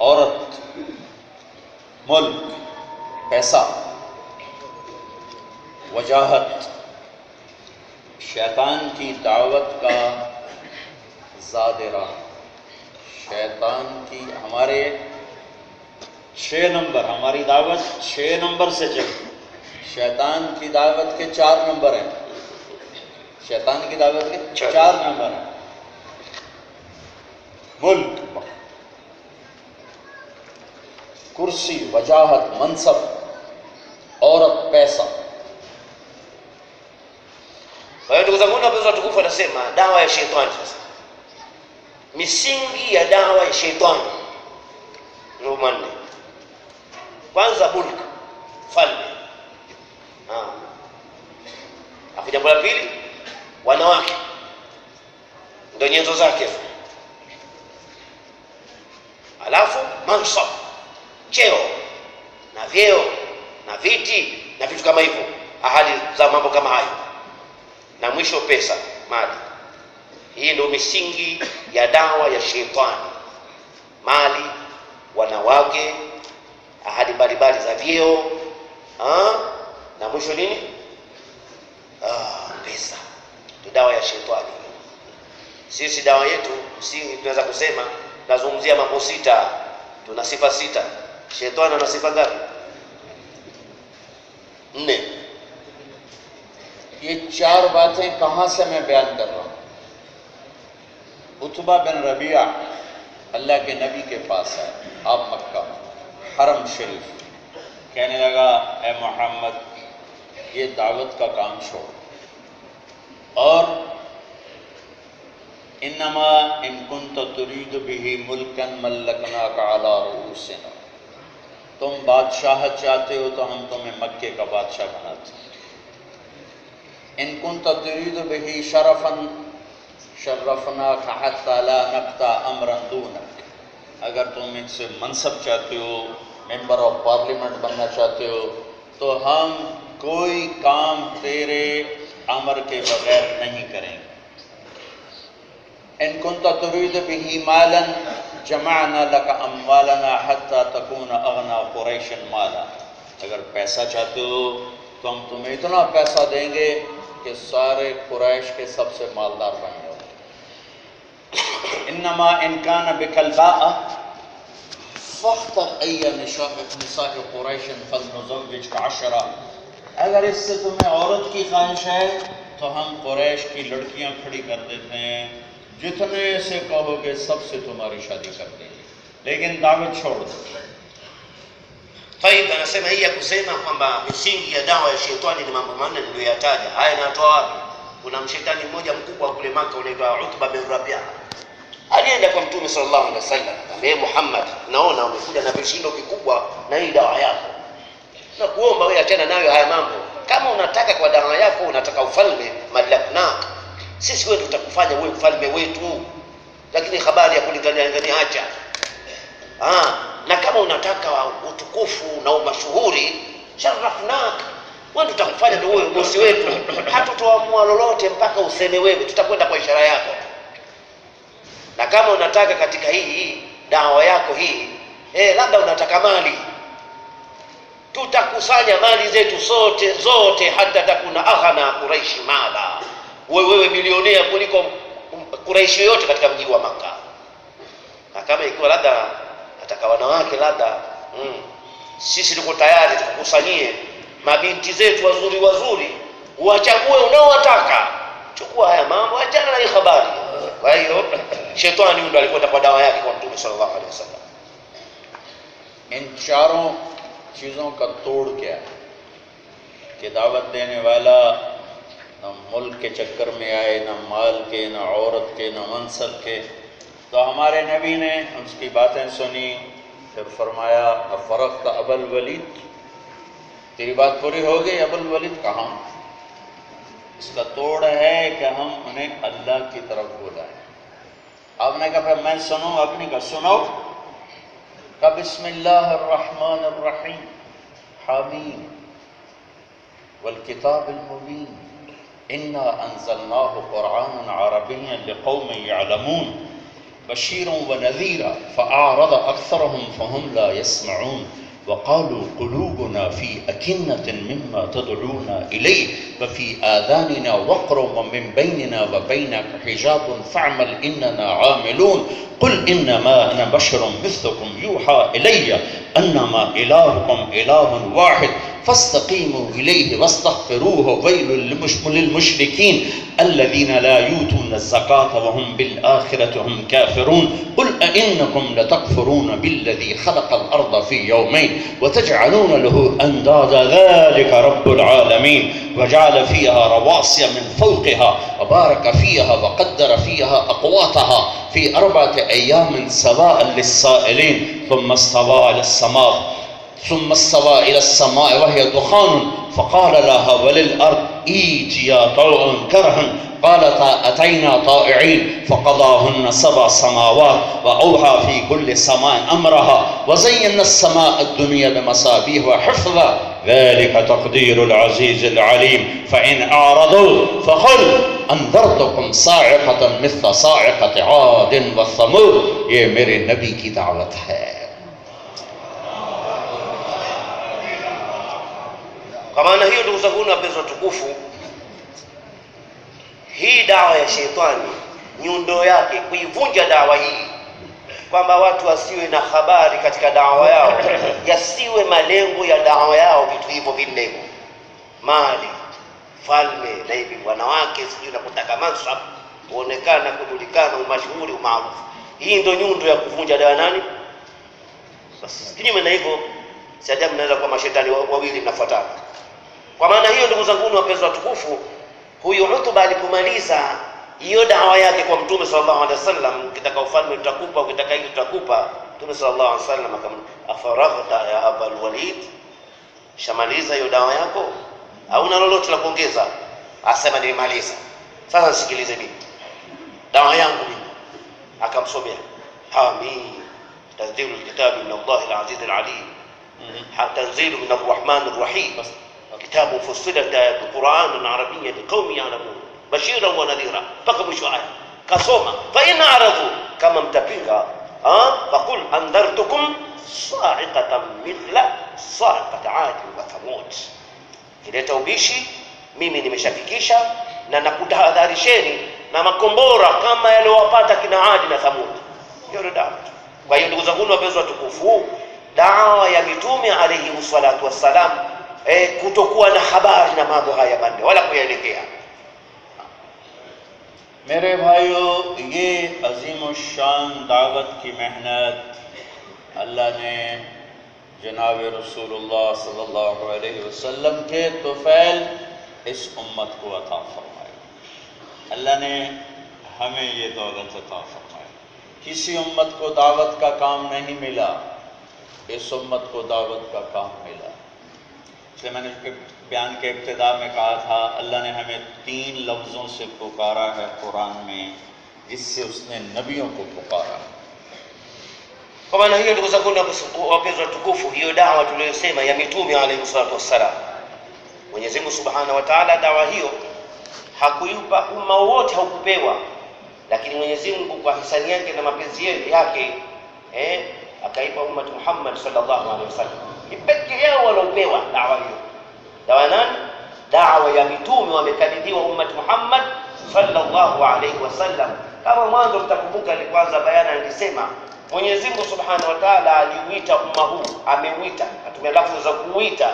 औरत, मुल्क, पैसा, वजाहत। शैतान की दावत का ज़ादिरा, शैतान की हमारे 6 नंबर, हमारी दावत 6 नंबर से चलती। शैतान की दावत के 4 नंबर हैं। शैतान की दावत के 4 नंबर हैं: मुल्क, कुर्सी, वजाहत, मनसब, औरत, पैसा। Kwa hiyo ndugu zangu na wapenzi watukufu, anasema dawa ya shetani. Sasa misingi ya dawa ya shetani ni manne. Kwanza mulk, falme. Afu jambo la pili, wanawake ndio nyenzo zake. Alafu mansab, cheo na vyeo na viti na vitu kama hivyo, ahadi za mambo kama hayo, na mwisho pesa, mali. Hii ndio misingi ya dawa ya shetani: mali, wanawake, ahadi mbalimbali za vyeo, na mwisho nini? Pesa. Ndio dawa ya shetani. Sisi dawa yetu msingi tunaweza kusema nazungumzia mambo 6. Tuna sifa 6. Shetani ana sifa ngapi? 4. ये 4 बातें कहाँ से मैं बयान कर रहा हूँ? उतबा बिन रबिया अल्लाह के नबी के पास है, आप मक्का हरम शरीफ, कहने लगा, ए मोहम्मद, ये दावत का काम छोड़, और इन्नमा इन कुंत तुरीद बिही मुल्कन मल्लकनाका अला रूसिना, तुम बादशाहत चाहते हो तो हम तुम्हें मक्के का बादशाह बनाते हैं। इन कुंत तुरीद बिही शरफन शर्रफनाका हत्ता ला नक्ता अमरन दूनक, अगर तुम इनसे मनसब चाहते हो, मेंबर ऑफ पार्लियामेंट बनना चाहते हो, तो हम कोई काम तेरे अमर के बगैर नहीं करेंगे। इन कुंत तुरीद बिही मालन जमाना लका अम्वालना हत्ता तकून अगना कुरैशन माला, अगर पैसा चाहते हो तो हम तुम्हें इतना पैसा देंगे कि सारे कुरैश के सबसे मालदार बन जाओ। इन्नमा इनकान बिकलबाअ फख्तर अय्या निसा कुरैशन फज़नुज़व्विज का 10, अगर इससे तुम्हें औरत की ख्वाहिश है तो हम कुरैश की लड़कियां खड़ी कर देते हैं, जितने से कहोगे सबसे तुम्हारी शादी कर देंगे, लेकिन दावत छोड़ दो। Tayib, anasema hii ya kusema kwamba misingi ya dawa ya shetani ni mambo manne niliyoyataja. Haya yanatoa wapi? Kuna mshetani mmoja mkubwa kule Maka unaitwa Utba bin Rabi'a. alienda kwa Mtume sallallahu alaihi wasallam, akamwambia Muhammad, naona umekuja na vishindo vikubwa na hii dawa yako, na kuomba wewe achana nayo haya mambo. Kama unataka kwa dawa yako unataka ufalme, malaknak, sisi wewe tutakufanya wewe mfalme wetu, lakini habari ya kulingania ngani acha. Na kama unataka utukufu na umashuhuri, sharafnak, wewe tutakufanya ndio wewe bosi wetu, hatutoamua lolote mpaka useme wewe, tutakwenda kwa ishara yako. Na kama unataka katika hii dawa yako hii, labda unataka mali, tutakusanya mali zetu zote hata takuna aghna Quraishi mala, wewe milionea kuliko Quraishi yote katika mji wa Makka. Na kama ikiwa labda nataka wanawake, labda sisi tuko tayari tukukusanyie mabinti zetu wazuri, uwachague unaowataka, chukua haya mambo, achana na hii habari. Kwa hiyo shetani ndo alikwenda kwa dawa yake kwa Mtume sallallahu alaihi wasallam. इन चारों चीज़ों का तोड़ क्या है कि दावत देने वाला न मुल्क के चक्कर में आए, न माल के, न औरत के, न मनसब के। तो हमारे नबी ने उसकी बातें सुनी, फिर फरमाया फ़रक़्त अबल वलीद, तेरी बात पूरी हो गई, अबुल वलीद कहाँ? इसका तोड़ है कि हम उन्हें अल्लाह की तरफ बुलाएं। आपने कहा मैं सुनूं, आपने कहा सुनो, का बिस्मिल्लाहिर्रहमानिर्रहीम, हामीम वल किताबिल मुबीन, इन्ना अंज़लनाहु क़ुरआनन अरबिय्यन लिक़ौमिन यअलमून, बशीरन व नज़ीरा फ़अअरज़ अक्सरुहुम फ़हुम ला यस्मऊन, वक़ालू क़ुलूबुना फ़ी अकिन्नतिन मिम्मा तदऊना इलैहि व फ़ी आज़ानिना वक़्रुन व मिन बैनिना व बैनका हिजाबुन फ़अमल इन्नना आमिलून, क़ुल इन्नमा अना बशरुम मिस्लुकुम यूहा इलैया अन्नमा इलाहुकुम इलाहुन वाहिद फस्तक़ीमू इलैहि वस्तग़फ़िरूहु वैलुल लिलमुश्रिकीन अल्लज़ीना ला यूतूना ज़कात व हुम बिल आखिरति हुम काफ़िरून, क़ुल अइन्नकुम लतकफ़ुरून बिल्लज़ी ख़लक़ल अर्ज़ फ़ी यौमैन व तजअलून लहू अंदाज़ा ज़ालिका रब्बुल आलमीन व जअल फ़ीहा रवासिय मिन फ़ौक़िहा व बारक फ़ीहा व क़द्दर फ़ीहा अक़वातहा फ़ी अर्बअति अय्यामिन सवाअन लिस्साइलीन थुम्मा इस्तवा इला अस्समाअ वहिय दुख़ानुन फ़क़ाल लहा वलिल-अर्ज़ ईतिया तौअन करहन क़ालता अतैना ताइईन फ़क़ज़ाहुन्न सबअ समावात व औहा फ़ी कुल्लि समाइन अमरहा व ज़य्यना अस्समाअ अद-दुनिया बिमसाबीह व हिफ़्ज़ा ज़ालिका तक़दीरुल अज़ीज़िल अलीम फ़इन अअरज़ू फ़क़ुल अंज़रतुकुम साइक़तन मिस्ल साइक़ति आदिन व समूद। ये मेरे नबी की दावत है। Kwa maana hiyo, ndugu zangu wapenzi watukufu, hii dawa ya shetani nyundo yake kuivunja dawa hii, kwamba watu wasiwe na habari katika dawa yao, yasiwe malengo ya dawa yao vitu hivyo vinne: mali, falme na hivi wanawake, sijui na kutaka mansab, kuonekana, kujulikana, umashuhuri, umaarufu. Hii ndio nyundo ya kuvunja dawa nani? Basi kinyume na hivyo, si ajabu mnaweza kwa mashetani wawili mnafuatana. Kwa maana hiyo, ndugu zangu wapenzi watukufu, huyu Utba alipomaliza hiyo dawa yake kwa Mtume sallallahu alaihi wasallam, ukitaka ufalme tutakupa, ukitaka hili tutakupa. Mtume sallallahu alaihi wasallam akamwambia, afaraghta ya Abul Walid, shamaliza hiyo dawa yako au una lolote la kuongeza? Asema nimemaliza. Sasa nisikilize mimi dawa yangu mimi. Akamsomea Hamim tanzilul kitabi min Allahil azizil alim, tanzilu min arrahmanir rahim, kitabu fussilat ayatu Qur'anan arabiyyan liqaumin ya'lamun bashiran wa nadhira, mpaka mwisho aya kasoma. Fa in a'radu, kama mtapinga, faqul andartukum sa'iqatan mithla sa'iqati 'ad wa thamud. Kileta ubishi, mimi nimeshafikisha na nakutahadharisheni na makombora kama yaliyowapata kina Adi na Thamud. Hiyo dawa. Kwa hiyo ndugu zangu wapenzi watukufu, dawa ya mitume alayhi salatu wassalam, kutokuwa na habari na mambo haya manne wala kuyaelekea. मेरे भाइयों, ये अज़ीमुश्शान दावत की मेहनत अल्लाह ने जनाब रसूलुल्लाह सल्लल्लाहु अलैहि वसल्लम के तुफ़ैल इस उम्मत को अता फरमाई। अल्लाह ने हमें ये दौलत अता फरमाई। किसी उम्मत को दावत का काम नहीं मिला, इस उम्मत को दावत का काम मिला। इसलिए मैंने बयान के इब्तिदा में कहा था, अल्लाह ने हमें 3 लफ्ज़ों से पुकारा है कुरान में, जिससे उसने नबियों को पुकारा। Kwa maana hiyo, ndugu zangu wapenzi watukufu, hiyo dawa tuliyosema ya mitume alayhi salatu wassalam, Mwenyezi Mungu Subhanahu wa Ta'ala, dawa hiyo hakuipa umma wote, haukupewa, lakini Mwenyezi Mungu kwa hisani yake na mapenzi yake akaipa umma Muhammad sallallahu alaihi wasallam. Ni pekee yao waliopewa dawa hiyo. Dawa nani? Dawa ya mitume wamekabidhiwa umma Muhammad sallallahu alaihi wasallam. Kama mwanzo mtakumbuka, kwanza bayana nilisema Mwenyezi Mungu Subhanahu wa Ta'ala aliuita umma huu, ameuita, atumia lafzi za kuuita,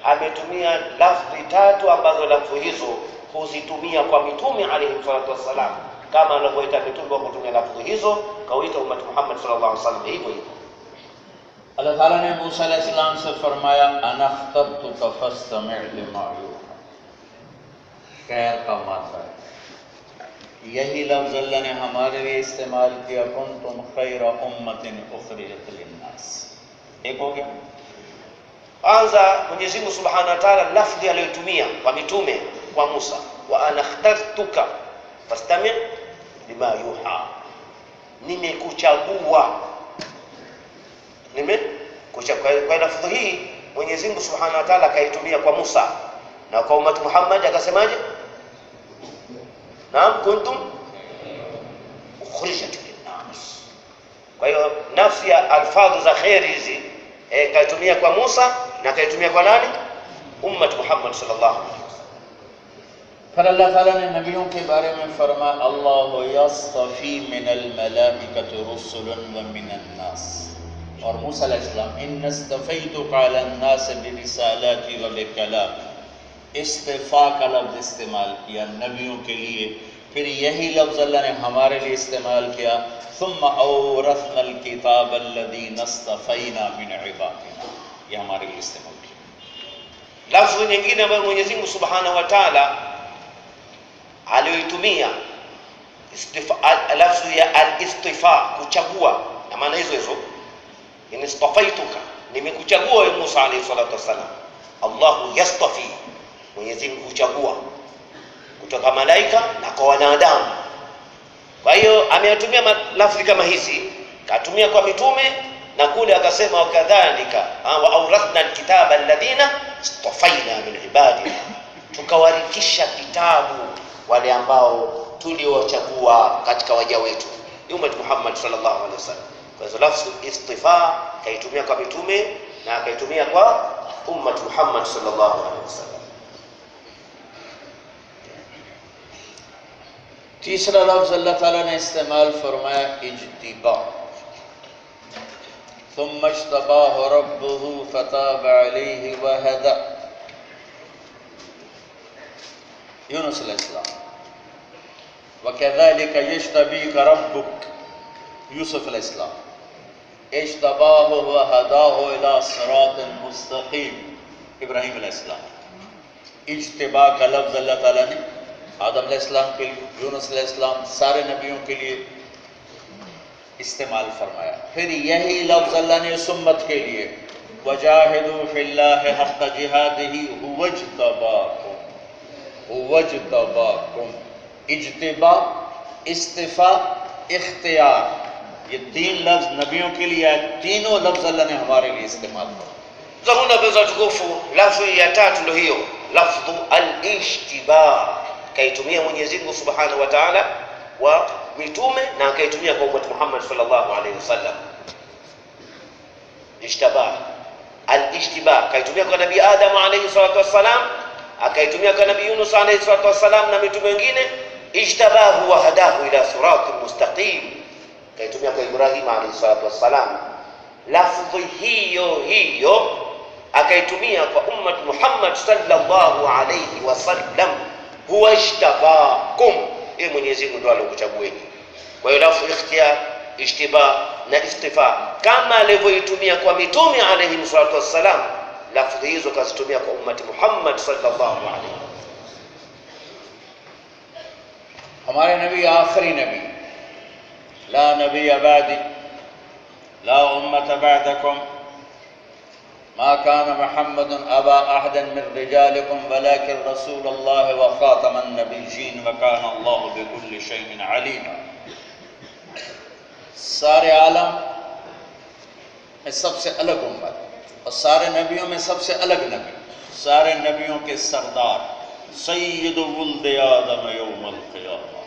ametumia lafzi 3 ambazo lafzi hizo huzitumia kwa mitume alayhi salatu wassalam, kama anavyoita mitume kwa kutumia lafzi hizo, kauita umma Muhammad sallallahu alaihi wasallam hivyo hivyo. अल्लाह ताला ने मूसा अलैहिस्सलाम से फरमाया, अना ख्तरतुका फस्तमिअ लिमा यूहा। खैर का माता है, यही लफ्ज़ अल्लाह ने हमारे लिए इस्तेमाल किया, कुंतुम खैरा उम्मतिन उखरिजत लिन्नास। एक हो गया। Kwanza Mwenyezi Mungu Subhanahu wa Ta'ala lafzi aliyotumia kwa mitume kwa Musa, wa ana ikhtartuka fastami' lima yuha, nimekuchagua. Kwa lafzi hii Mwenyezi Mungu Subhanahu wa Ta'ala akaitumia kwa Musa, na kwa ummat Muhammad akasemaje? Naam, kuntum ukhrijat linnas. Kwa hiyo nafsi ya alfadhu za khairi hizi kaitumia kwa Musa na kaitumia kwa nani? Ummat Muhammad sallallahu alaihi wasallam. फिर अल्लाह ताला ने नबियों के बारे में फरमाया, अल्लाहु यस्तफी मिनल मलाइकति रुसुलन व मिनन नास। और मूसा अलैहिस्सलाम, इन्नस्तफैतुका अलन नास बिरिसालाति व बिकलाम, इस्तिफा का लफ्ज़ इस्तेमाल किया नबियों के लिए। फिर यही लफ्ज़ अल्लाह ने हमारे लिए इस्तेमाल किया, सुम्मा औरसनल किताब अल्लज़ीना इस्तफ़ैना मिन इबादिना, ये हमारे लिए इस्तेमाल किया। Lafzi nyingine ambayo Mwenyezi Mungu Subhanahu wa Ta'ala aliyoitumia lafzi ya al-istifa, kuchagua, na maana hizo hizo, inistafaituka, nimekuchagua wewe Musa alayhi salatu wasalam. Allahu yastafi, Mwenyezi Mungu huchagua kutoka malaika na kwa wanadamu. Kwa hiyo ameyatumia lafzi kama hizi, katumia kwa mitume, na kule akasema wakadhalika wa awrathna alkitaba alladhina istafaina min ibadina, tukawarikisha kitabu wale ambao tuliowachagua katika waja wetu, ummat Muhammad sallallahu alaihi wasallam. Kwa hiyo lafzi istifa kaitumia kwa mitume na akaitumia kwa ummat Muhammad sallallahu alaihi wasallam. तीसरा लफ्ज़ अल्लाह ताला ने इस्तेमाल फरमाया, इज्तिबा। सुम्मा इज्तबाहु रब्बुहु फताब अलैहि व हदा। यूनुस अलैहिस्सलाम, वकज़ालिका यज्तबीका रब्बुक, यूसुफ अलैहिस्सलाम, इज्तबाहु व हदाहु इला सिरातिन मुस्तक़ीम, इब्राहीम अलैहिस्सलाम। इज्तिबा का लफ्ज़ अल्लाह ताला ने आदम अलैहिस्सलाम के लिए, यूनुस अलैहिस्सलाम, सारे नबियों के लिए इस्तेमाल फरमाया। फिर यही लफ्ज़ अल्लाह ने उस उम्मत के लिए, वजाहिदू फिल्लाहि हक़्क़ जिहादिही हुवज्तबाकुम, हुवज्तबाकुम। इज्तिबा, इस्तिफा, इख्तियार, ये 3 लफ्ज़ नबियों के लिए आए। तीनों लफ्ज़ अल्लाह ने हमारे लिए इस्तेमाल किया। Zahuna beza tukufu, lafzi ya 3 ndio hiyo, lafdhu al-ishtiba, kaitumia Mwenyezi Mungu Subhanahu wa Ta'ala wa mitume na akaitumia kwa ummat Muhammad sallallahu alaihi wasallam. Ishtaba, al-ishtiba kaitumia kwa Nabii Adam alayhi salatu wassalam, akaitumia kwa Nabii Yunus alayhi salatu wassalam na mitume wengine. Ishtabahu wa hadahu ila siratin mustaqim, kaitumia kwa Ibrahim alayhi salatu wassalam. Lafdhi hiyo hiyo akaitumia kwa ummat Muhammad sallallahu alayhi wasallam, huwa ishtabakum, Mwenyezi Mungu ndo alikuchagueni. Kwa hiyo lafzi ikhtiyar, ishtiba na istifa kama alivyoitumia kwa mitume alayhi salatu wassalam, lafzi hizo kazitumia kwa ummat Muhammad sallallahu alayhi wasallam. हमारे नबी आखिरी नबी ला नबी अबादी ला उम्मत बअदकुम मा कान मुहम्मदुन अबा अहदन मिन रिजालिकुम वलाकिन रसूलुल्लाह व खातमन नबिय्यीन व कान अल्लाहु बिकुल्लि शैइन अलीमा। सारे आलम में सबसे अलग उम्मत और सारे नबियों में सबसे अलग नबी, सारे नबियों के सरदार, सय्यद वुल्द आदम यौमल क़ियामा,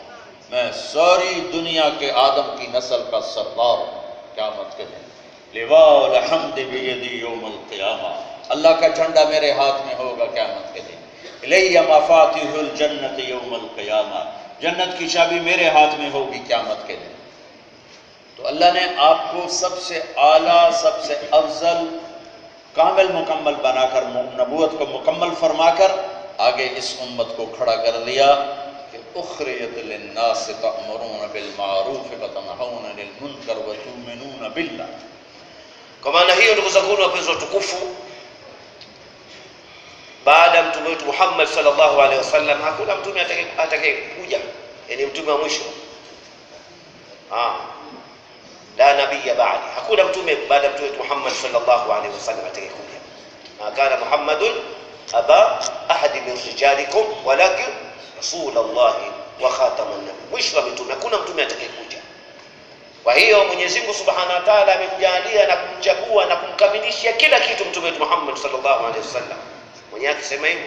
मैं सारी दुनिया के आदम की नस्ल का सरदार हूँ क़यामत के दिन। लिवाउल हम्द बियदी यौमल क़ियामा, अल्लाह का झंडा मेरे हाथ में होगा क़यामत के दिन। इलैया मफातिहुल जन्नत यौमल क़ियामा, जन्नत की चाबी मेरे हाथ में होगी क़यामत के दिन। तो अल्लाह ने आपको सबसे आला, सबसे अफजल, कामिल मुकम्मल बनाकर, नबूवत को मुकम्मल फरमाकर आगे इस उम्मत को खड़ा कर दिया कि उखरिजत लिन्नास तअमुरूना बिल मारूफ व तनहौना अनिल मुनकर व तु'मिनूना बिल्लाह। Kwa maana hiyo, ndugu zangu wapenzi watukufu, baada ya mtume wetu Muhammad sallallahu alaihi wasallam hakuna mtume atakayekuja, yani mtume wa mwisho. La nabiyya ba'di, hakuna mtume baada ya mtume wetu Muhammad sallallahu alaihi wasallam atakayekuja. Ma kana Muhammadun aba ahad min rijalikum walakin rasulullah wa khataman nabiy, mwisho wa mitume, hakuna mtume atakayekuja. Kwa hiyo Mwenyezi Mungu Subhanahu wa Ta'ala amemjalia na kumchagua na kumkamilishia kila kitu mtume wetu Muhammad sallallahu alaihi wasallam. Mwenyewe akisema hivyo,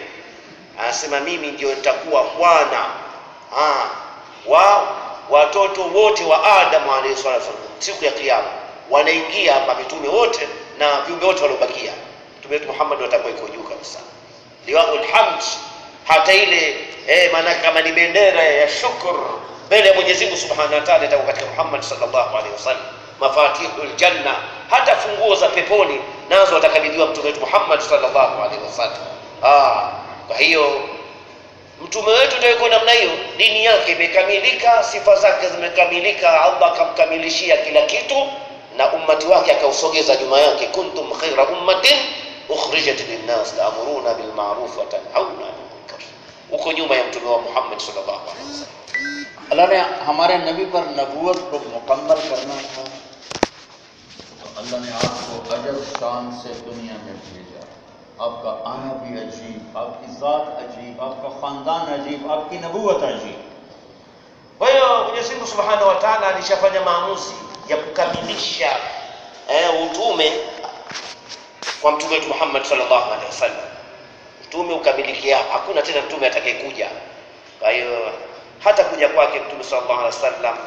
anasema mimi ndio nitakuwa bwana wa watoto wote wa Adam alayhi salatu siku ya kiyama. Wanaingia hapa mitume wote na viumbe wote waliobakia, mtume wetu Muhammad atakuwa iko juu kabisa. Liwaul hamd, hata ile maana kama ni bendera ya shukr mbele ya Mwenyezi Mungu Subhanahu wa Ta'ala itakuwa katika Muhammad sallallahu alaihi wasallam. Mafatihul janna, hata funguo za peponi nazo atakabidhiwa mtume wetu Muhammad sallallahu alaihi wasallam. Kwa hiyo mtume wetu ndio yuko namna hiyo, dini yake imekamilika, sifa zake zimekamilika, Allah akamkamilishia kila kitu na ummati wake akausogeza nyuma yake. Kuntum khayra ummatin ukhrijat lin-nas ta'muruna bil ma'ruf wa tanhauna 'anil munkar, uko nyuma ya mtume wa Muhammad sallallahu alaihi wasallam. अल्लाह ने हमारे नबी पर नबूवत को मुकम्मल करना था, तो अल्लाह ने आपको अजब शान से दुनिया में भेजा। आपका आना भी अजीब, आपकी ज़ात अजीब, आपका ख़ानदान अजीब, आपकी नबूवत अजीब। Kwa hiyo Mwenyezi Mungu Subhanahu wa Ta'ala alishafanya maamuzi ya kukamilisha utume kwa mtume wetu Muhammad sallallahu alaihi wasallam. Utume ukamilikia, hakuna tena mtume atakayekuja. Kwa hiyo hata kuja kwake mtume sallallahu alaihi wasallam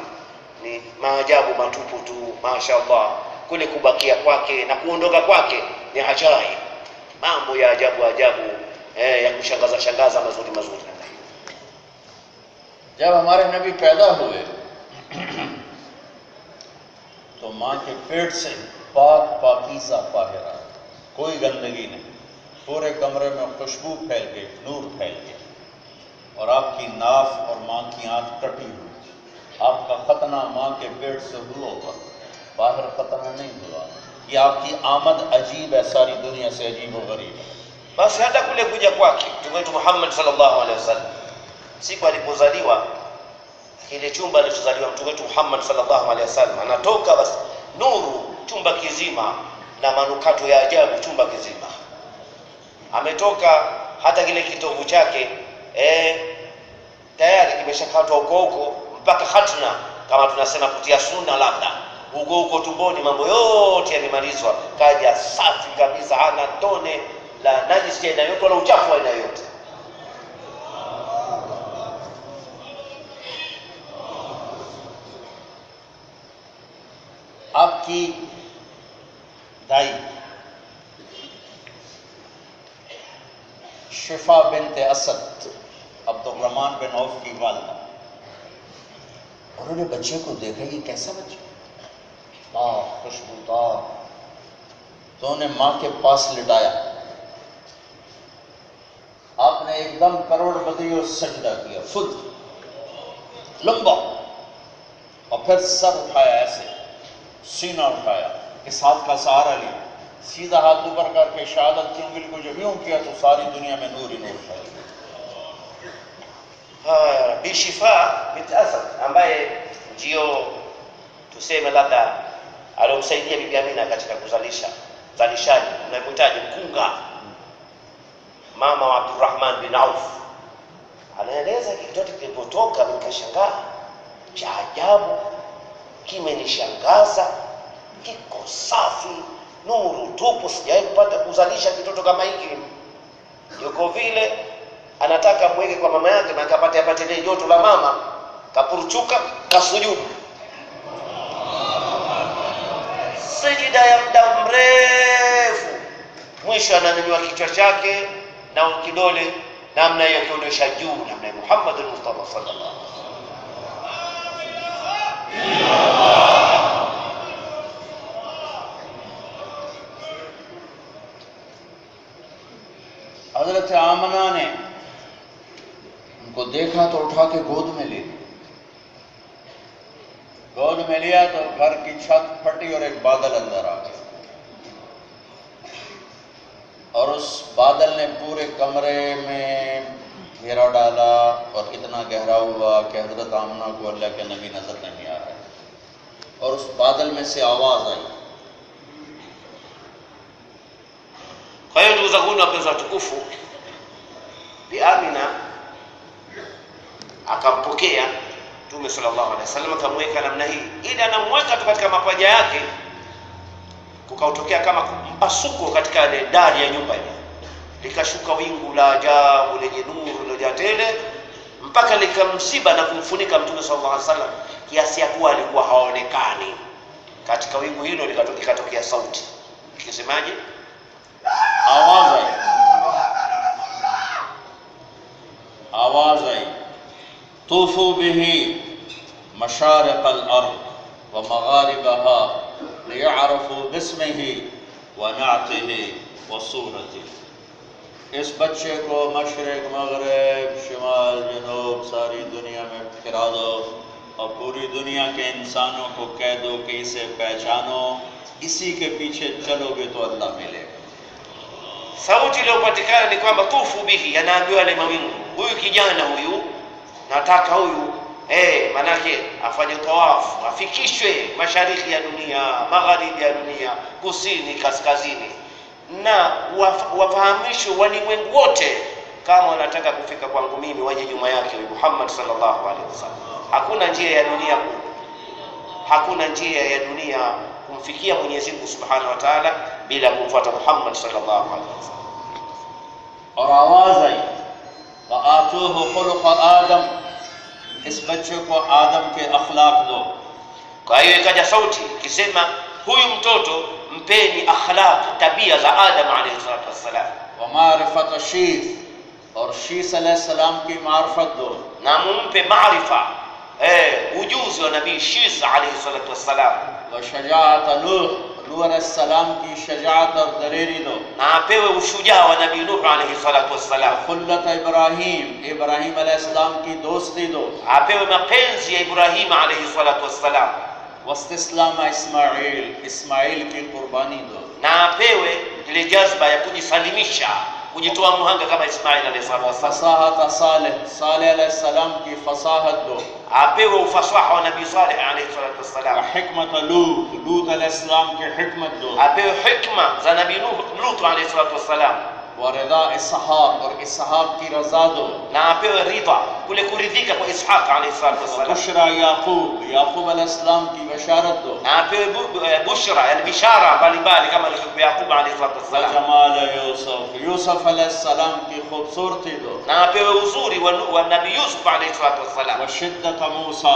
ni maajabu matupu tu, mashaallah. Kule kubakia kwake na kuondoka kwake ni ajaib, mambo ya ajabu ajabu, ya kushangaza shangaza, mazuri mazuri namna hiyo. जब हमारे नबी पैदा हुए तो माँ के पेट से पाक पाकीज़ा ताहिरा, कोई गंदगी नहीं, पूरे कमरे में खुशबू फैल गई, नूर फैल गया। और आपकी नाफ और माँ की आंख कटी हुई, आपका खतना माँ के पेट से हुआ हुआ, बाहर खतना नहीं हुआ। ये आपकी आमद अजीब है, सारी दुनिया से अजीब व गरीब है। Basi hata kule kuja kwake mtume wetu Muhammad sallallahu alaihi wasallam, siku alipozaliwa, kile chumba alichozaliwa mtume wetu Muhammad sallallahu alaihi wasallam, anatoka basi nuru chumba kizima na manukato ya ajabu chumba kizima. Ametoka hata kile kitovu chake tayari kimeshakatwa huko mpaka hatna, kama tunasema kutia sunna, labda huko tumboni mambo yote yamemalizwa, kaja safi kabisa, hana tone la najisi aina yote wala uchafu aina yote. आपकी दाई शिफा बिनते असद अब्दुर्रहमान बिन औफ की वालिदा, उन्होंने बच्चे को देखा, ये कैसा बच्चा, खुशबूदार, तो उन्हें माँ के पास लिटाया। आपने एकदम करोड़पति और सजदा किया, फुल लंबा, और फिर सर उठाया, ऐसे सीना उठाया, इस हाथ का सहारा लिया, सीधा हाथ ऊपर करके शहादत की उंगली को जब यूं किया तो सारी दुनिया में नूर ही नूर फैल गया। Bi Shifa bint Asad ambaye ndio tuseme labda alomsaidia Bibi Amina katika uzalishaji, unamhitaji mkunga, mama wa Abdurrahman bin Auf, anaeleza kitoto kilipotoka, nikashangaa, cha ajabu, kimenishangaza, kiko safi, nuru tupu, sijawahi kupata kuzalisha kitoto kama hiki. Yuko vile anataka mweke kwa mama yake na apate ile joto la mama, kapuruchuka, kasujudu sijida ya muda mrefu, mwisho ananyanyua kichwa chake na kidole namna hiyo kionyesha juu, namna Muhammad al-Mustafa sallallahu हजरत आमना ने उनको देखा तो उठा के गोद में ले लिया। गोद में लिया तो घर की छत फटी और एक बादल अंदर आ गया, और उस बादल ने पूरे कमरे में घेरा डाला और इतना गहरा हुआ कि हजरत आमना को अल्लाह के नबी नजर नहीं आ रहे, और उस बादल में से आवाज आई। Kwa hiyo ndugu zangu wapenzi watukufu, Bi Amina akampokea Mtume sallallahu alaihi wasallam, akamweka namna hii, ili anamweka tu katika mapaja yake, kukautokea kama mpasuko katika ile dari ya nyumba ile, likashuka wingu la ajabu lenye nuru lilojaa tele mpaka likamsiba na kumfunika Mtume sallallahu alaihi wasallam, kiasi ya kuwa alikuwa haonekani. Katika wingu hilo likatokea sauti ikisemaje? आवाज आई, तूफू बिही मशारिक़ अल-अर्ज़ व मग़ारिबहा लियअरफ़ू बिस्मिही व नअतिही व सूरतिही। इस बच्चे को मशरिक़, मग़रिब, शिमाल, जनूब सारी दुनिया में फिरा दो और पूरी दुनिया के इंसानों को कह दो कि इसे पहचानो, इसी के पीछे चलोगे तो अल्लाह मिलेगा। Sauti iliyopatikana ni kwamba tufu bihi, yanaambiwa yale mawingu, huyu kijana huyu nataka huyu manake afanye tawafu, afikishwe mashariki ya dunia, magharibi ya dunia, kusini, kaskazini, na wafahamishwe walimwengu wote kama wanataka kufika kwangu mimi waje nyuma yake Muhammad sallallahu alaihi wasallam. Hakuna njia ya dunia kumfikia Mwenyezi Mungu Subhanahu wa Ta'ala bila kumfuata Muhammad sallallahu alaihi wasallam. और आवाज आई, वआतूहु खुलुक़ आदम, इस बच्चे को आदम के अखलाक दो। Kwa hiyo ikaja sauti ikisema, huyu mtoto mpeni akhlaq, tabia za Adam alayhi salatu wassalam, wa ma'rifat शीस, और शीस अलैहि सलाम की मार्फत दो, na mumpe maarifa ujuzi wa nabii शीस alayhi salatu wassalam, wa shajaat Nuh अलैहि सलाम की शजाअत और दलेरी दो, na apewe ushujaa wa nabii Nuh alayhi salatu wassalam, खुल्लत इब्राहीम अलैहि सलाम की दोस्ती दो, apewe mapenzi ya Ibrahim alayhi salatu wassalam, वस्तिस्लाम इस्माइल की कुर्बानी दो, na apewe ile jazba ya kujisalimisha, kujitoa muhanga kama Ismail alayhi salatu wassalam, फसाहत सालेह अलैहि सलाम की फसाहत दो, apewe ufasaha wa nabii Saleh alayhi salatu wassalam, हिकमत लूत अलैहि सलाम की हिकमत दो, apewe hikma za nabii Lut alayhi salatu wassalam, वरदा इसहाक और इसहाक की रजा दो, na apewe ridha, kule kuridhika kwa Ishaq alayhi salatu wassalam, Bushra याकूब अलैहि सलाम की बशारत दो, na apewe bushra, yani bishara mbalimbali kama alivyopewa Yaqub alayhi salatu wassalam, Jamal यूसुफ अलैहि सलाम की खूबसूरती दो, na apewe uzuri wa nabii Yusuf alayhi salatu wassalam, वशिद्दत मूसा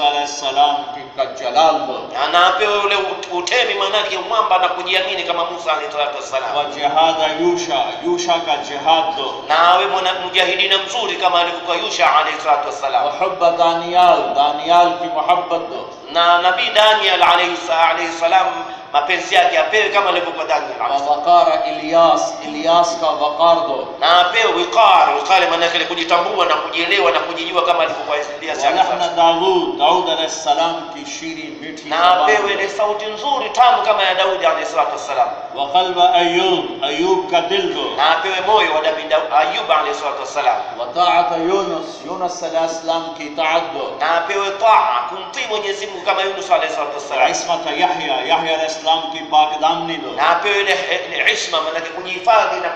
अलैहि सलाम का जलाल दो, na apewe ule utemi, manake mwamba na kujiamini kama Musa alayhi salatu wassalam, व जिहाद यूशा का जिहाद दो, na awe mujahidina mzuri kama alivyokuwa Yusha alayhi salatu wassalam, व हुब्ब दानियाल की मोहब्बत दो, na nabii Daniel alayhi salam mapenzi yake apewe kama alivyokuwa Daniel alayhi salam. ووقار إلياس ka وقار دو. Na apewe wiqar maana yake kujitambua na kujielewa na kujijua kama alivyokuwa Ilyas alayhi salam. ولحن داود alayhi salam ki shiri miti. Na apewe ile sauti nzuri tamu kama ya Daudi alayhi salatu wassalam. وقلب أيوب ka dil do. Na apewe moyo wa Ayub alayhi salatu wassalam. وطاعة يونس alayhi salam ki ta'ad do. Na apewe taa kumtii Mwenyezi Mungu kama Yunus alayhi salatu wassalam. عصمة يحيى alayhi salam ki pak damni do. Na apewe ile isma maana yake kujihifadhi na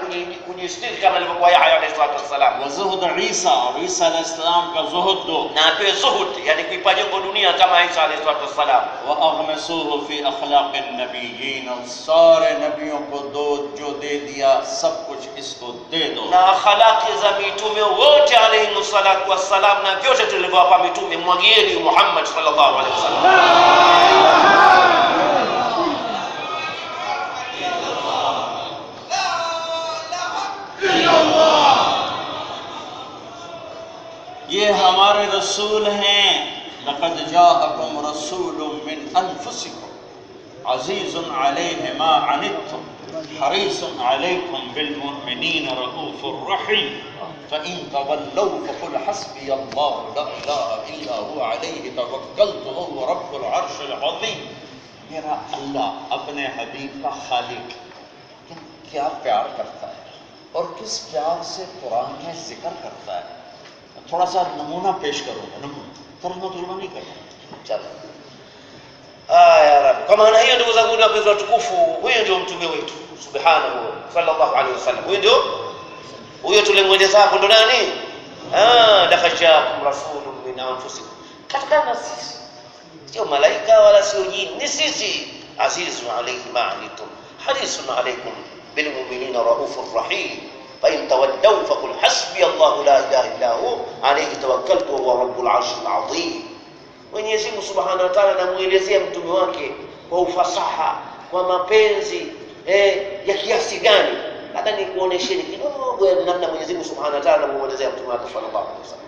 kujistiri kama alivyokuwa Yahya alayhi salatu wassalam. وزهد عيسى alayhi salam ka zuhud do. Na apewe zuhud yani kuipa jengo dunia kama Isa alayhi salatu wassalam. وأغمسوه في أخلاق النبيين सारे नबियों को जो दे दिया सब कुछ इसको दे दो. Na akhlaqi za mitume wote alayhi salatu wassalam na vyote tulivyowapa mitume mwagieni Muhammad sallallahu alaihi wasallam. ये हमारे रसूल हैं. लक़द जाअकुम रसूलुम मिन अनफुसिकुम अज़ीज़ुन अलैहि मा अनित्तुम हरीसुन अलैकुम बिल मुमिनीन रऊफ़ुर रहीम फ़इन तवल्लौ फ़क़ुल हस्बियल्लाहु ला इलाहा इल्ला हुवा अलैहि तवक्कलतु वहुवा रब्बुल अर्शिल अज़ीम. मेरा अल्लाह अपने हबीब का खालिक क्या प्यार करता है और किस प्यार से कुरान में जिक्र करता है. थोड़ा सा नमूना पेश करूंगा. नमूना तर्जुमा नहीं करूंगा. Chalo. Ya Rabbi. Kwa maana hiyo ndugu zangu wapenzi watukufu, huyo ndio mtume wetu subhanahu sallallahu alaihi wasallam. Huyo tulimweleza hapo ndo nani? Dakhajakum rasulun min anfusikum. Katika sisi. Sio malaika wala sio jini, ni sisi. Azizun alayhi ma anitum, harisun alaykum bil mu'minina raufur rahim. فإن تولوا فقل حسبي الله لا إله إلا هو عليه توكلت وهو رب العرش العظيم. Mwenyezi Mungu Subhanahu wa Ta'ala anamuelezea mtume wake kwa ufasaha, kwa mapenzi ya kiasi gani. Hata nikuonesheni kidogo ya namna Mwenyezi Mungu Subhanahu wa Ta'ala anamuelezea mtume wake sallallahu alaihi wasallam.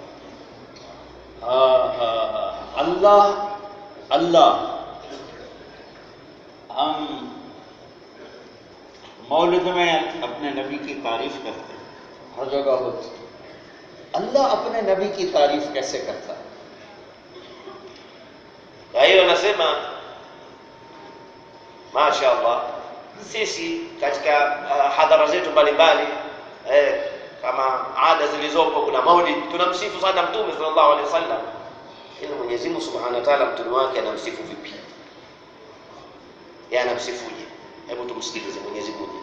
Allah हम मौलिद में अपने नबी की तारीफ करते हैं. हर जगह होती. अल्लाह अपने नबी की तारीफ कैसे करता है? Kwa hiyo anasema mashaallah, sisi katika hadhara zetu mbalimbali kama ada zilizopo, kuna maulid, tunamsifu sana mtume sallallahu alaihi wasallam. Ili Mwenyezi Mungu Subhanahu wa Ta'ala mtume wake anamsifu vipi? Yeye anamsifuje? Hebu tumsikilize Mwenyezi Mungu.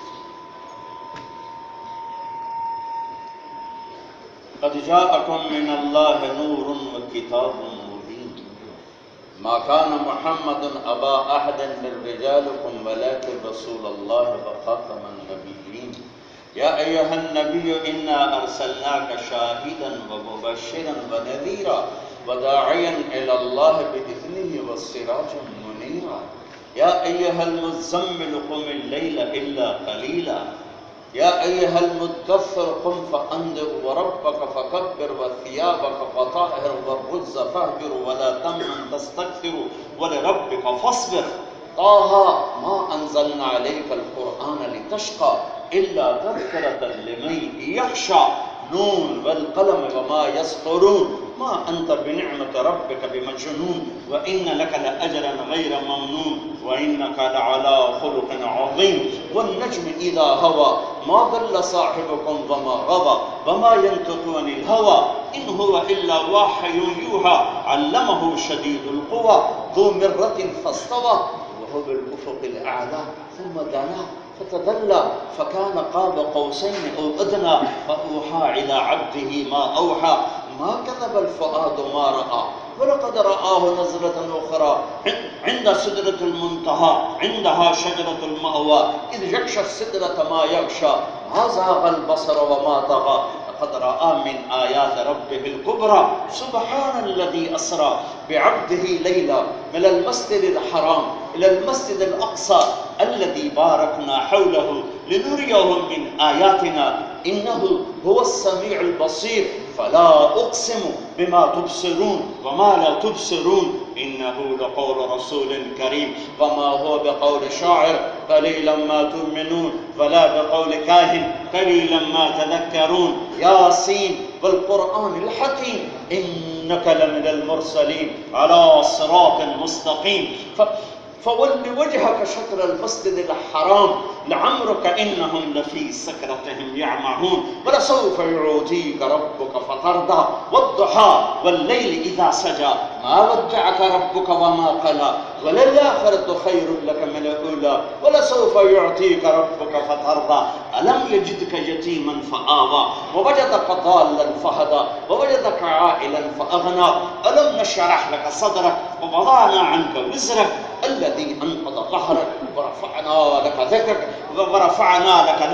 قد جاءكم من الله نور وكتاب مبين ما كان محمد أبا أحد من رجالكم ولكن رسول الله وخاتم النبيين يا أيها النبي إنا أرسلناك شاهدا ومبشرا ونذيرا وداعيا إلى الله بإذنه وسراجا منيرا يا أيها المزمل قم الليل إلا قليلا يا أيها المدثر قم فأنذر وربك فكبر وثيابك فطهر والرجز فاهجر ولا تمنن تستكثر ولربك فاصبر طه ما أنزلنا عليك القرآن لتشقى إلا تذكرة لمن يخشى نون والقلم وما يسطرون ما أنت بنعمة ربك بمجنون وإن لك لأجرا غير ممنون وإنك لعلى خلق عظيم والنجم إذا هوى ما ضل صاحبكم وما غوى وما ينطق عن الهوى إن هو إلا وحي يوحى علمه شديد القوى ذو مرة فاستوى وهو بالأفق الأعلى ثم دنا فتدلى فكان قاب قوسين أو أدنى فأوحى إلى عبده ما أوحى ما كذب الفؤاد ما رأى ولقد رآه نزلة أخرى عند سدرة المنتهى عندها شجرة المأوى إذ يغشى السدرة ما يغشى ما زاغ البصر وما طغى لقد رأى من آيات ربه الكبرى سبحان الذي أسرى بعبده ليلا من المسجد الحرام إلى المسجد الأقصى الذي باركنا حوله لنريه من آياتنا إنه هو السميع البصير फला उक़सिमु बिमा तुबसिरून वमा ला तुबसिरून इन्नहु लक़ौलु रसूलिन करीम वमा हुवा बिक़ौलि शाइर क़लीलन मा तु'मिनून वला बिक़ौलि काहिन क़लीलन मा तज़क्करून यासीन वल क़ुरआनिल हकीम इन्नका लमिनल मुरसलीन अला सिरातिन मुस्तक़ीम फवल्ल वजहक शत्रल मस्जिदिल हराम लअम्रुक इन्नहुम लफी सकरतिहिम यअमहून वलसौफ युअतीक रब्बुक फतरदा वद्दुहा वल्लैलि इज़ा सजा मा वद्दअक रब्बुक वमा क़ला वलल्आखिरतु खैरुन लक मिनल ऊला वलसौफ युअतीक रब्बुक फतरदा अलम यजिदक यतीमन फआवा ववजदक ضالًا फहदा ववजदक आइलन फअगना अलम नशरह लक सदरक ववضعنا عنك वज़रक الذي أنقض ظهرك ورفعنا لك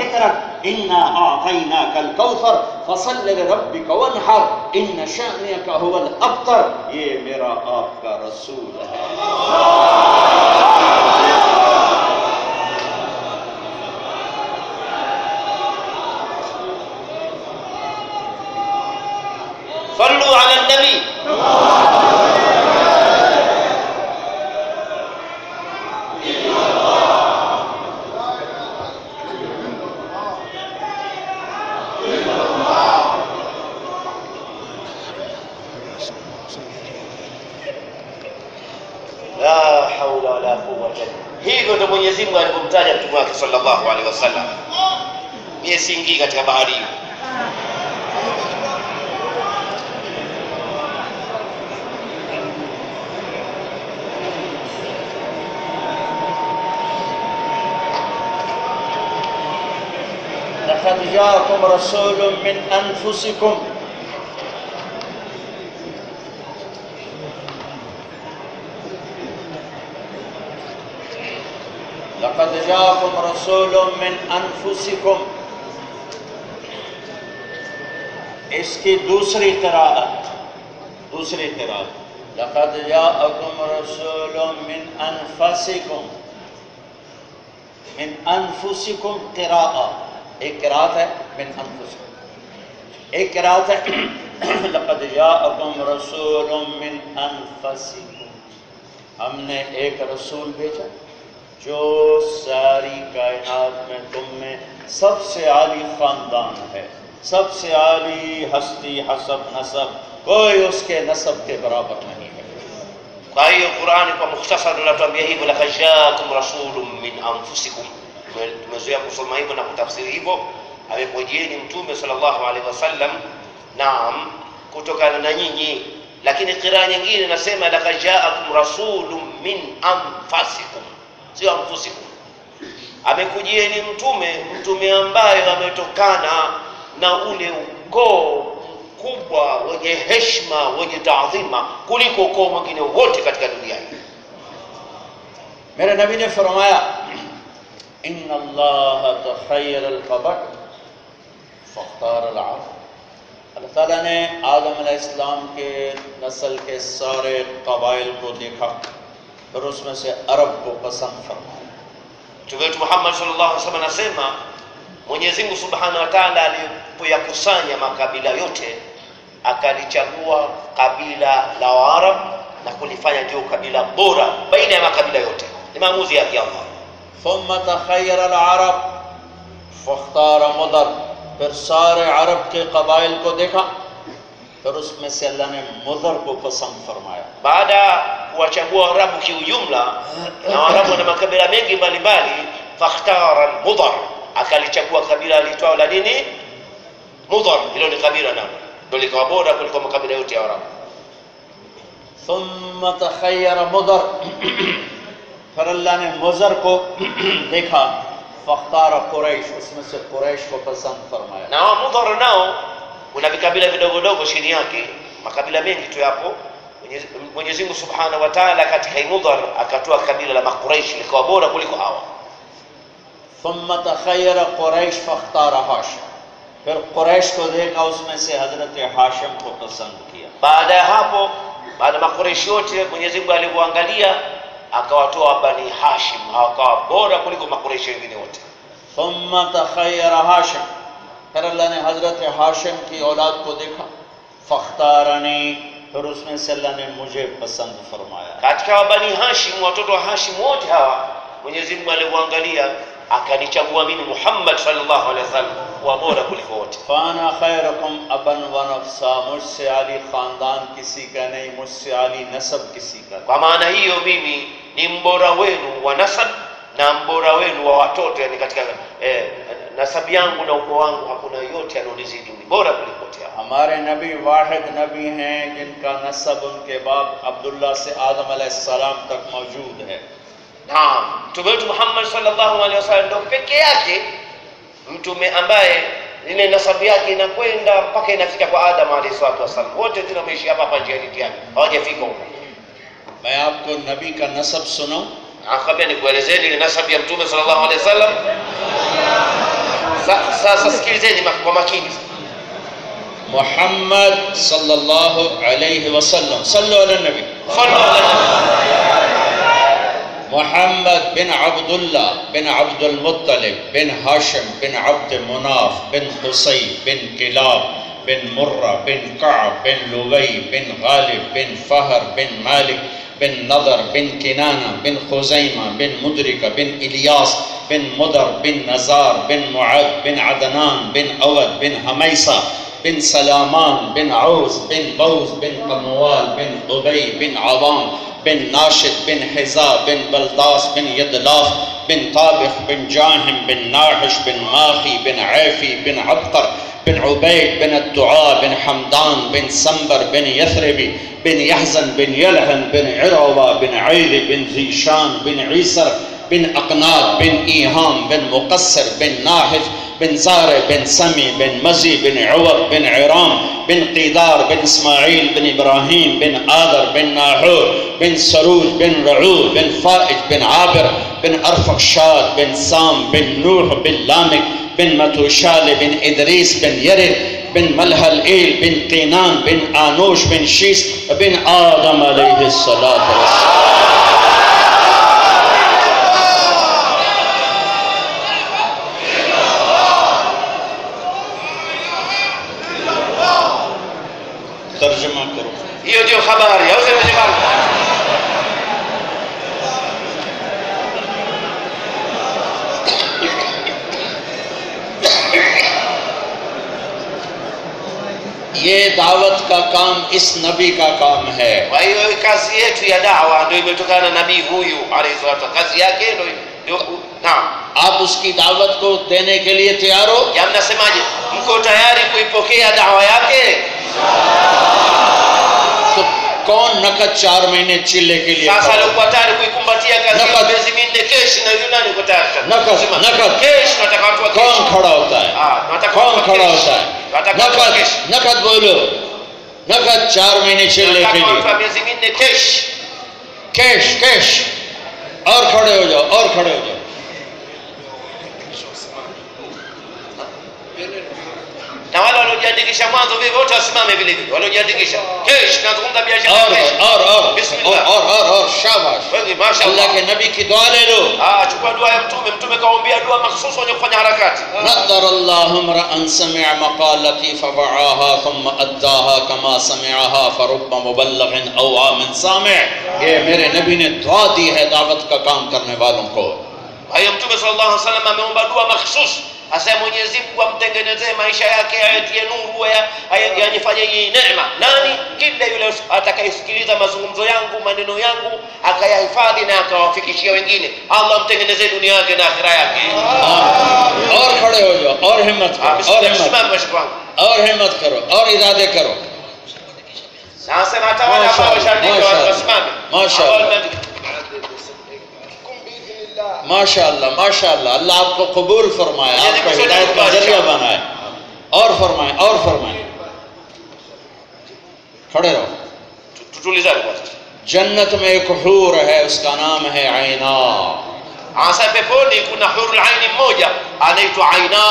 ذكرك إنا أعطيناك الكوثر فصل لربك وانحر إن شأنك هو الأبتر ये मेरा आपका रसूल है صلوا على النبي la haula wala quwwata. Hivyo ndio Mwenyezi Mungu alipomtaja mtume wake sallallahu alaihi wasallam. Mie siingii katika bahari hiyo. لقد جاءكم رسول من أنفسكم لقد جاءكم رسول من أنفسكم इसकी दूसरी क़िराअत लक़द जाअकुम रसूलुम मिन अनफुसिकुम क़िराअत एक क़िराअत है मिन अनफुसिकुम एक क़िराअत है लक़द जाअकुम रसूलुम मिन अनफुसिकुम हमने एक रसूल भेजा जो सारी कायनात में तुम में सबसे आली ख़ानदान है सबसे आली हस्ती हसब नसब कोई उसके नसब के बराबर नहीं है। Kwa hiyo Qur'ani kwa mukhtasar inatuambia hivyo, laqad jaakum rasulun min anfusikum. Tumezoea kusoma hivyo na kutafsiri hivyo, amekujieni mtume sallallahu alaihi wasallam, naam, kutokana na nyinyi. Lakini qiraa nyingine inasema laqad jaakum rasulun min anfusikum, sio anfusikum. Amekujieni mtume ambaye ametokana na ule ukoo kubwa wenye heshima wenye taadhima kuliko ukoo mwingine wote katika dunia hii. मेरे नबी ने फरमाया इन्ना अल्लाह तखय्यर अल-क़बर फ़ख्तार अल-अरब। अल्लाह ताला ने आदम अलैहिस्सलाम के नस्ल के सारे कबाइल को देखा और उसमें से अरब को पसंद फरमाया। Mtume Muhammad sallallahu alaihi wasallam anasema Mwenyezi Mungu Subhanahu wa Ta'ala alipoyakusanya makabila yote akalichagua kabila la Waarabu na kulifanya ndio kabila bora baina ya makabila yote. Ni maamuzi ya Allah. thumma takhayyara al-arab fakhtara Mudar, फिर सारे अरब के कबाइल को देखा फिर उसमें से अल्लाह ने मुदर को पसंद फरमाया। Baada kuwachagua Waarabu kiujumla na Waarabu na makabila mengi mbalimbali, fakhtara al-Mudar, akalichagua kabila litwao la nini? Mudar. Hilo ni kabila nalo ndio likawa bora kuliko makabila yote ya Waarabu. ثم تخير मुदर, फिर अल्लाह ने मुदर को देखा फख्तार कुरैश, उसमें से कुरैश को पसंद फरमाया। Na Mudar nao kuna vikabila vidogo dogo chini yake, makabila mengi tu yapo. Mwenyezi Mungu Subhanahu wa Ta'ala katika Mudar akatoa kabila la Makuraish likawa bora kuliko hawa. ثم تخير कुरैश फख्तार हाशिम, फिर कुरैश को देखा उसमें से हजरत हाशिम को पसंद किया। Baada ya hapo, baada Makuraish yote Mwenyezi Mungu alipoangalia akawatoa Bani Hashim, akawa bora kuliko Makuraish wengine wote. ثم تخير हाशिम, फिर अल्लाह ने हजरत हाशिम की औलाद को देखा फख्तारनी, फिर उसमें से अल्लाह ने मुझे पसंद फरमाया। Katika wabani Hashim, watoto wa Hashim wote hawa Mwenyezi Mungu aliwaangalia akanichagua mimi Muhammad sallallahu alaihi wasallam kuwa bora kuliko wote. फाना खैरकुम अबन व नफ्सा, मुझसे आली खानदान किसी का नहीं, मुझसे आली नसब किसी का। Kwa maana hiyo mimi ni mbora wenu wa nasab na mbora wenu wa watoto, yani katika nasabu yangu na ukoo wangu hakuna yote anonizidi, ni bora kuliko wote. हमारे नबी वाहिद नबी हैं जिनका नसब उनके बाप अब्दुल्ला से आदम अलैहिस्सलाम तक मौजूद है। Naam, Mtume wetu Muhammad sallallahu alaihi wasallam ndo peke yake mtume ambaye ile nasabu yake inakwenda mpaka inafika kwa Adam alayhi salatu wasallam. Wote tunaishi hapa njiani tiani, hawajafika huko. मैं आपको नबी का नसब सुनाऊं? Akamwambia nikuelezeni ile nasabu ya Mtume sallallahu alaihi wasallam. Sasa sikilizeni kwa makini. Mohammad सल्लल्लाहु अलैहि वसल्लम, सल्लु अला नबी। मोहम्मद बिन अब्दुल्ला बिन अब्दुल मुत्तलिब बिन हाशिम बिन अब्द मुनाफ बिन हुसै बिन किलाब बिन मुर्रा बिन कअब बिन लुवै बिन गालिब बिन फहर बिन मालिक बिन नदर बिन किनाना बिन खुज़ैमा बिन मुदरिका बिन इलियास बिन मुदर बिन नज़ार बिन मुअद बिन अदनान बिन अवद बिन हमैसा बिन सलामान बिन औस बिन बौस बिन कमवाल बिन उबई बिन अवाम बिन नाशिद बिन हिज़ा बिन बलदास बिन यदलाफ बिन ताबिख बिन जाहिम बिन नाहिश बिन माखी बिन ऐफी बिन अबकर बिन उबैद बिन अद्दुआ बिन हमदान बिन संबर बिन यथरबी बिन यहज़न बिन यलहन बिन इरवा बिन ऐद बिन ज़ीशान बिन ईसर बिन अकनाद बिन ईहाम बिन मुक़स्सर बिन नाहिफ बिन ज़ारे बिन समी बिन मज़ी बिन उवब बिन इराम बिन क़ीदार बिन इस्माईल बिन इब्राहीम बिन आदर बिन नाहूर बिन सरूज बिन रऊद बिन फ़ाइज बिन आबिर बिन अरफ़शाद बिन साम बिन नूह बिन लामिक बिन मतूशाल बिन इदरीस बिन यरिद बिन मलहल ईल बिन क़ीनान बिन आनूश बिन शीस बिन आदम अलैहिस्सलातु वस्सलाम। तर्जुमा करो। Hiyo ndio habari au sema jamani? ये दावत का काम इस नबी का काम है। Kwa hiyo kazi yetu ya da'wa ndio imetokana na nabii huyu alayhi salatu, kazi yake ndio naam। आप उसकी दावत को देने के लिए तैयार हो? Ya mnasemaje? Mko tayari kuipokea da'wa yake? तो कौन नकद 4 महीने चिल्ले के लिए? Sasa alikuwa tayari kuikumbatia kazi ya miezi minne keshi na yule nani yuko tayari? नकद Keshi tunataka watu wa keshi. कौन खड़ा होता है? tunataka कौन watu wa खड़ा keshi. होता है? Tunataka watu wa नकद keshi. नकद बोलो। नकद 4 महीने चिल्ले के Tunataka watu लिए। wa miezi minne keshi. Cash cash. और खड़े हो जाओ, और खड़े हो जाओ। Na wale waliojiandikisha mwanzo vile wote wasimame vile vile. Waliojiandikisha. Keshi nazungumza biashara ya keshi. Bismillah. और शाबाश। Wengi mashaallah. अल्लाह के नबी की दुआ ले लो। Chukua dua ya mtume, mtume kaombea dua mahsusi wenye kufanya harakati. नद्दर अल्लाहु इम्रअन समिअ मक़ालती फवअहा थुम्मा अद्दाहा कमा समिअहा फरुब्ब मुबल्लिगिन औ आमिन सामिअ। ये मेरे नबी ने दुआ दी है दावत का काम करने वालों को। Kwa hiyo mtume sallallahu alaihi wasallam ameomba dua mahsusi. Asema Mwenyezi Mungu amtengenezee maisha yake, ayatie nuru, ayafanye neema. Nani? Kila yule atakayesikiliza mazungumzo yangu, maneno yangu, akayahifadhi na akawafikishia wengine, Allah amtengenezee dunia yake na akhira yake. और खड़े हो जाओ, और हिम्मत करो, और हिम्मत करो, और इरादे करो। Sasa natawala ambao washaandika wasimame. माशाअल्लाह माशाअल्लाह माशाअल्लाह। अल्लाह आपको कबूल फरमाए, आपको हिदायत का जरिया बनाए। और फरमाए, और फरमाए। खड़े रहो। Tutulizane kwanza. जन्नत में एक हूर है, उसका नाम है आईना। Asa peponi kuna hurul aini mmoja anaitwa Aina.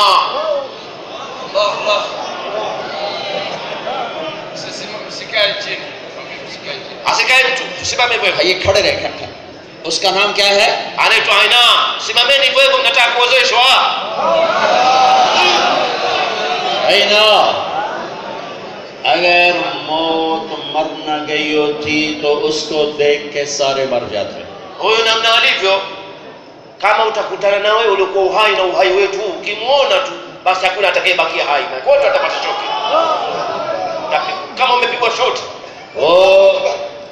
Allah. Sisi msikae chini. Asikae mtu, usimame hivyo. ये खड़े रहे। उसका नाम क्या है? Anaitwa Aina. Simameni hivyo hivyo, mnataka kuozeshwa. आईना। अगर न गई होती तो उसको देख के सारे मर जाते। Huyo namna alivyo, kama utakutana na wewe uliokuwa uhai na uhai wetu, ukimuona tu basi hakuna atakayebakia hai, na wote watapata shoti. Kama umepigwa shoti,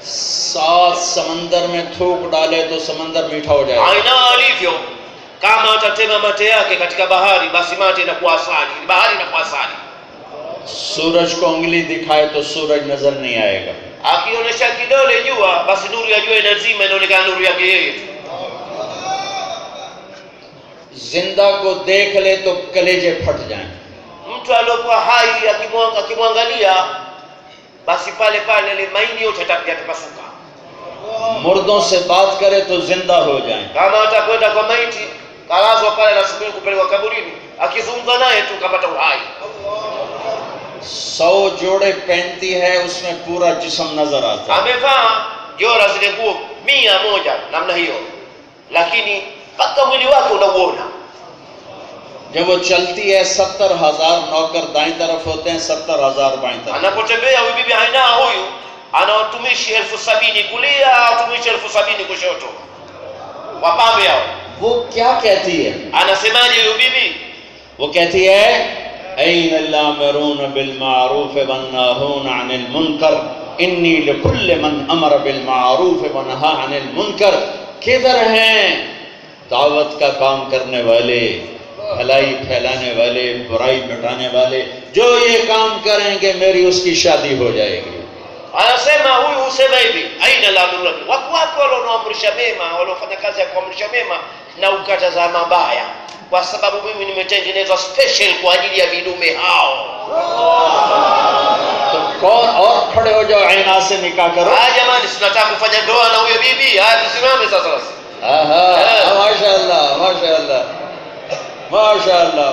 सात समंदर में थूक डाले तो समंदर मीठा हो जाएगा। aina alivyo, kama atatema mate yake katika bahari, basi mate inakuwa asali, bahari inakuwa asali. सूरज को उंगली दिखाए तो सूरज नजर नहीं आएगा। Akionyesha kidole jua, basi nuru ya jua inazima, inaonekana nuru yake yeye tu. जिंदा को देख ले तो कलेजे फट जाएं। Mtu aliyokuwa hai akimwangalia, basi pale pale ile maini yote yatapasuka. मुर्दों से बात करे तो जिंदा हो जाएं। Kama atakwenda kwa maiti, kalazwa pale na subiri kupelekwa kaburini, akizungumza naye tu kapata uhai. 100 जोड़े पहनती है, उसमें पूरा जिस्म नजर आता है। Amevaa jora zile nguo 100 namna hiyo, lakini mpaka mwili wake unauona. जब वो चलती है 70,000 नौकर दाईं तरफ होते हैं, 70,000 बाईं तरफ। Anapotembea huyu bibi haina huyu ana watumishi 70,000 kulia, watumishi 70,000 kushoto, wapambe hao. वो क्या कहती है? Anasemaje huyu bibi? वो कहती है ऐन अल्लामरून बिल मारूफ वन नहून अनिल मुनकर इन्नी लिकुल्ल मन अमर बिल मारूफ व नहा अनिल मुनकर। किधर हैं दावत का काम करने वाले, भलाई फैलाने वाले, बुराई मिटाने वाले? जो ये काम करेंगे मेरी उसकी शादी हो जाएगी। Anasema huyu husema hivi, aina la nuru. Wako wapi wanaoamrisha mema, wanaofanya kazi ya kuamrisha mema na ukataza mabaya? Kwa sababu mimi nimetengenezwa special kwa ajili ya vidume hao. तो कौन और खड़े हो जाओ, ऐना से निकाह करो। Jamani, tunataka kufanya ndoa na huyo bibi. Tusimame sasa basi. माशाअल्लाह माशाअल्लाह माशाअल्लाह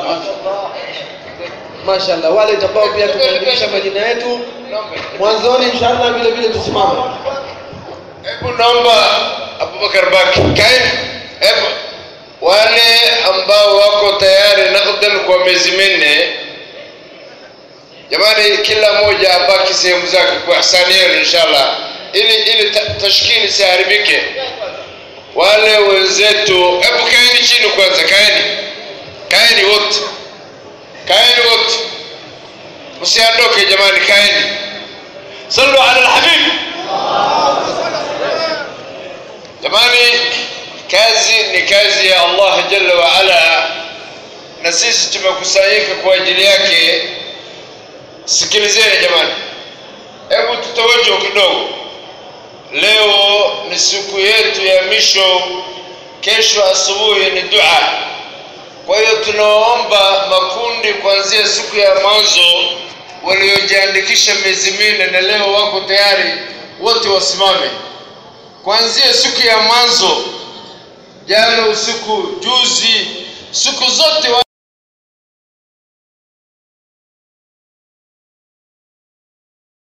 Mashallah, wale ambao pia tumeandikisha majina yetu mwanzoni, inshallah vile vile tusimame. Hebu naomba Abubakar Baki kaeni. Hebu wale ambao wako tayari nakdal kwa miezi minne, jamani, kila mmoja abaki sehemu zake kwa ihsani yenu inshallah, ili tashkili siharibike. Wale wenzetu, hebu kaeni chini kwanza, kaeni wote, msiandoke jamani, kaeni. Sallu ala al-habib. Jamani, kazi ni kazi ya Allah jalla wa ala, na sisi tumekusanyika kwa ajili yake. Sikilizeni jamani, hebu tutawajua kidogo. Leo ni siku yetu ya misho, kesho asubuhi ni dua. Kwa hiyo tunaomba makundi kuanzia siku ya mwanzo waliojiandikisha miezi minne na leo wako tayari, wote wasimame. Kuanzia siku ya mwanzo, jana usiku, juzi, siku zote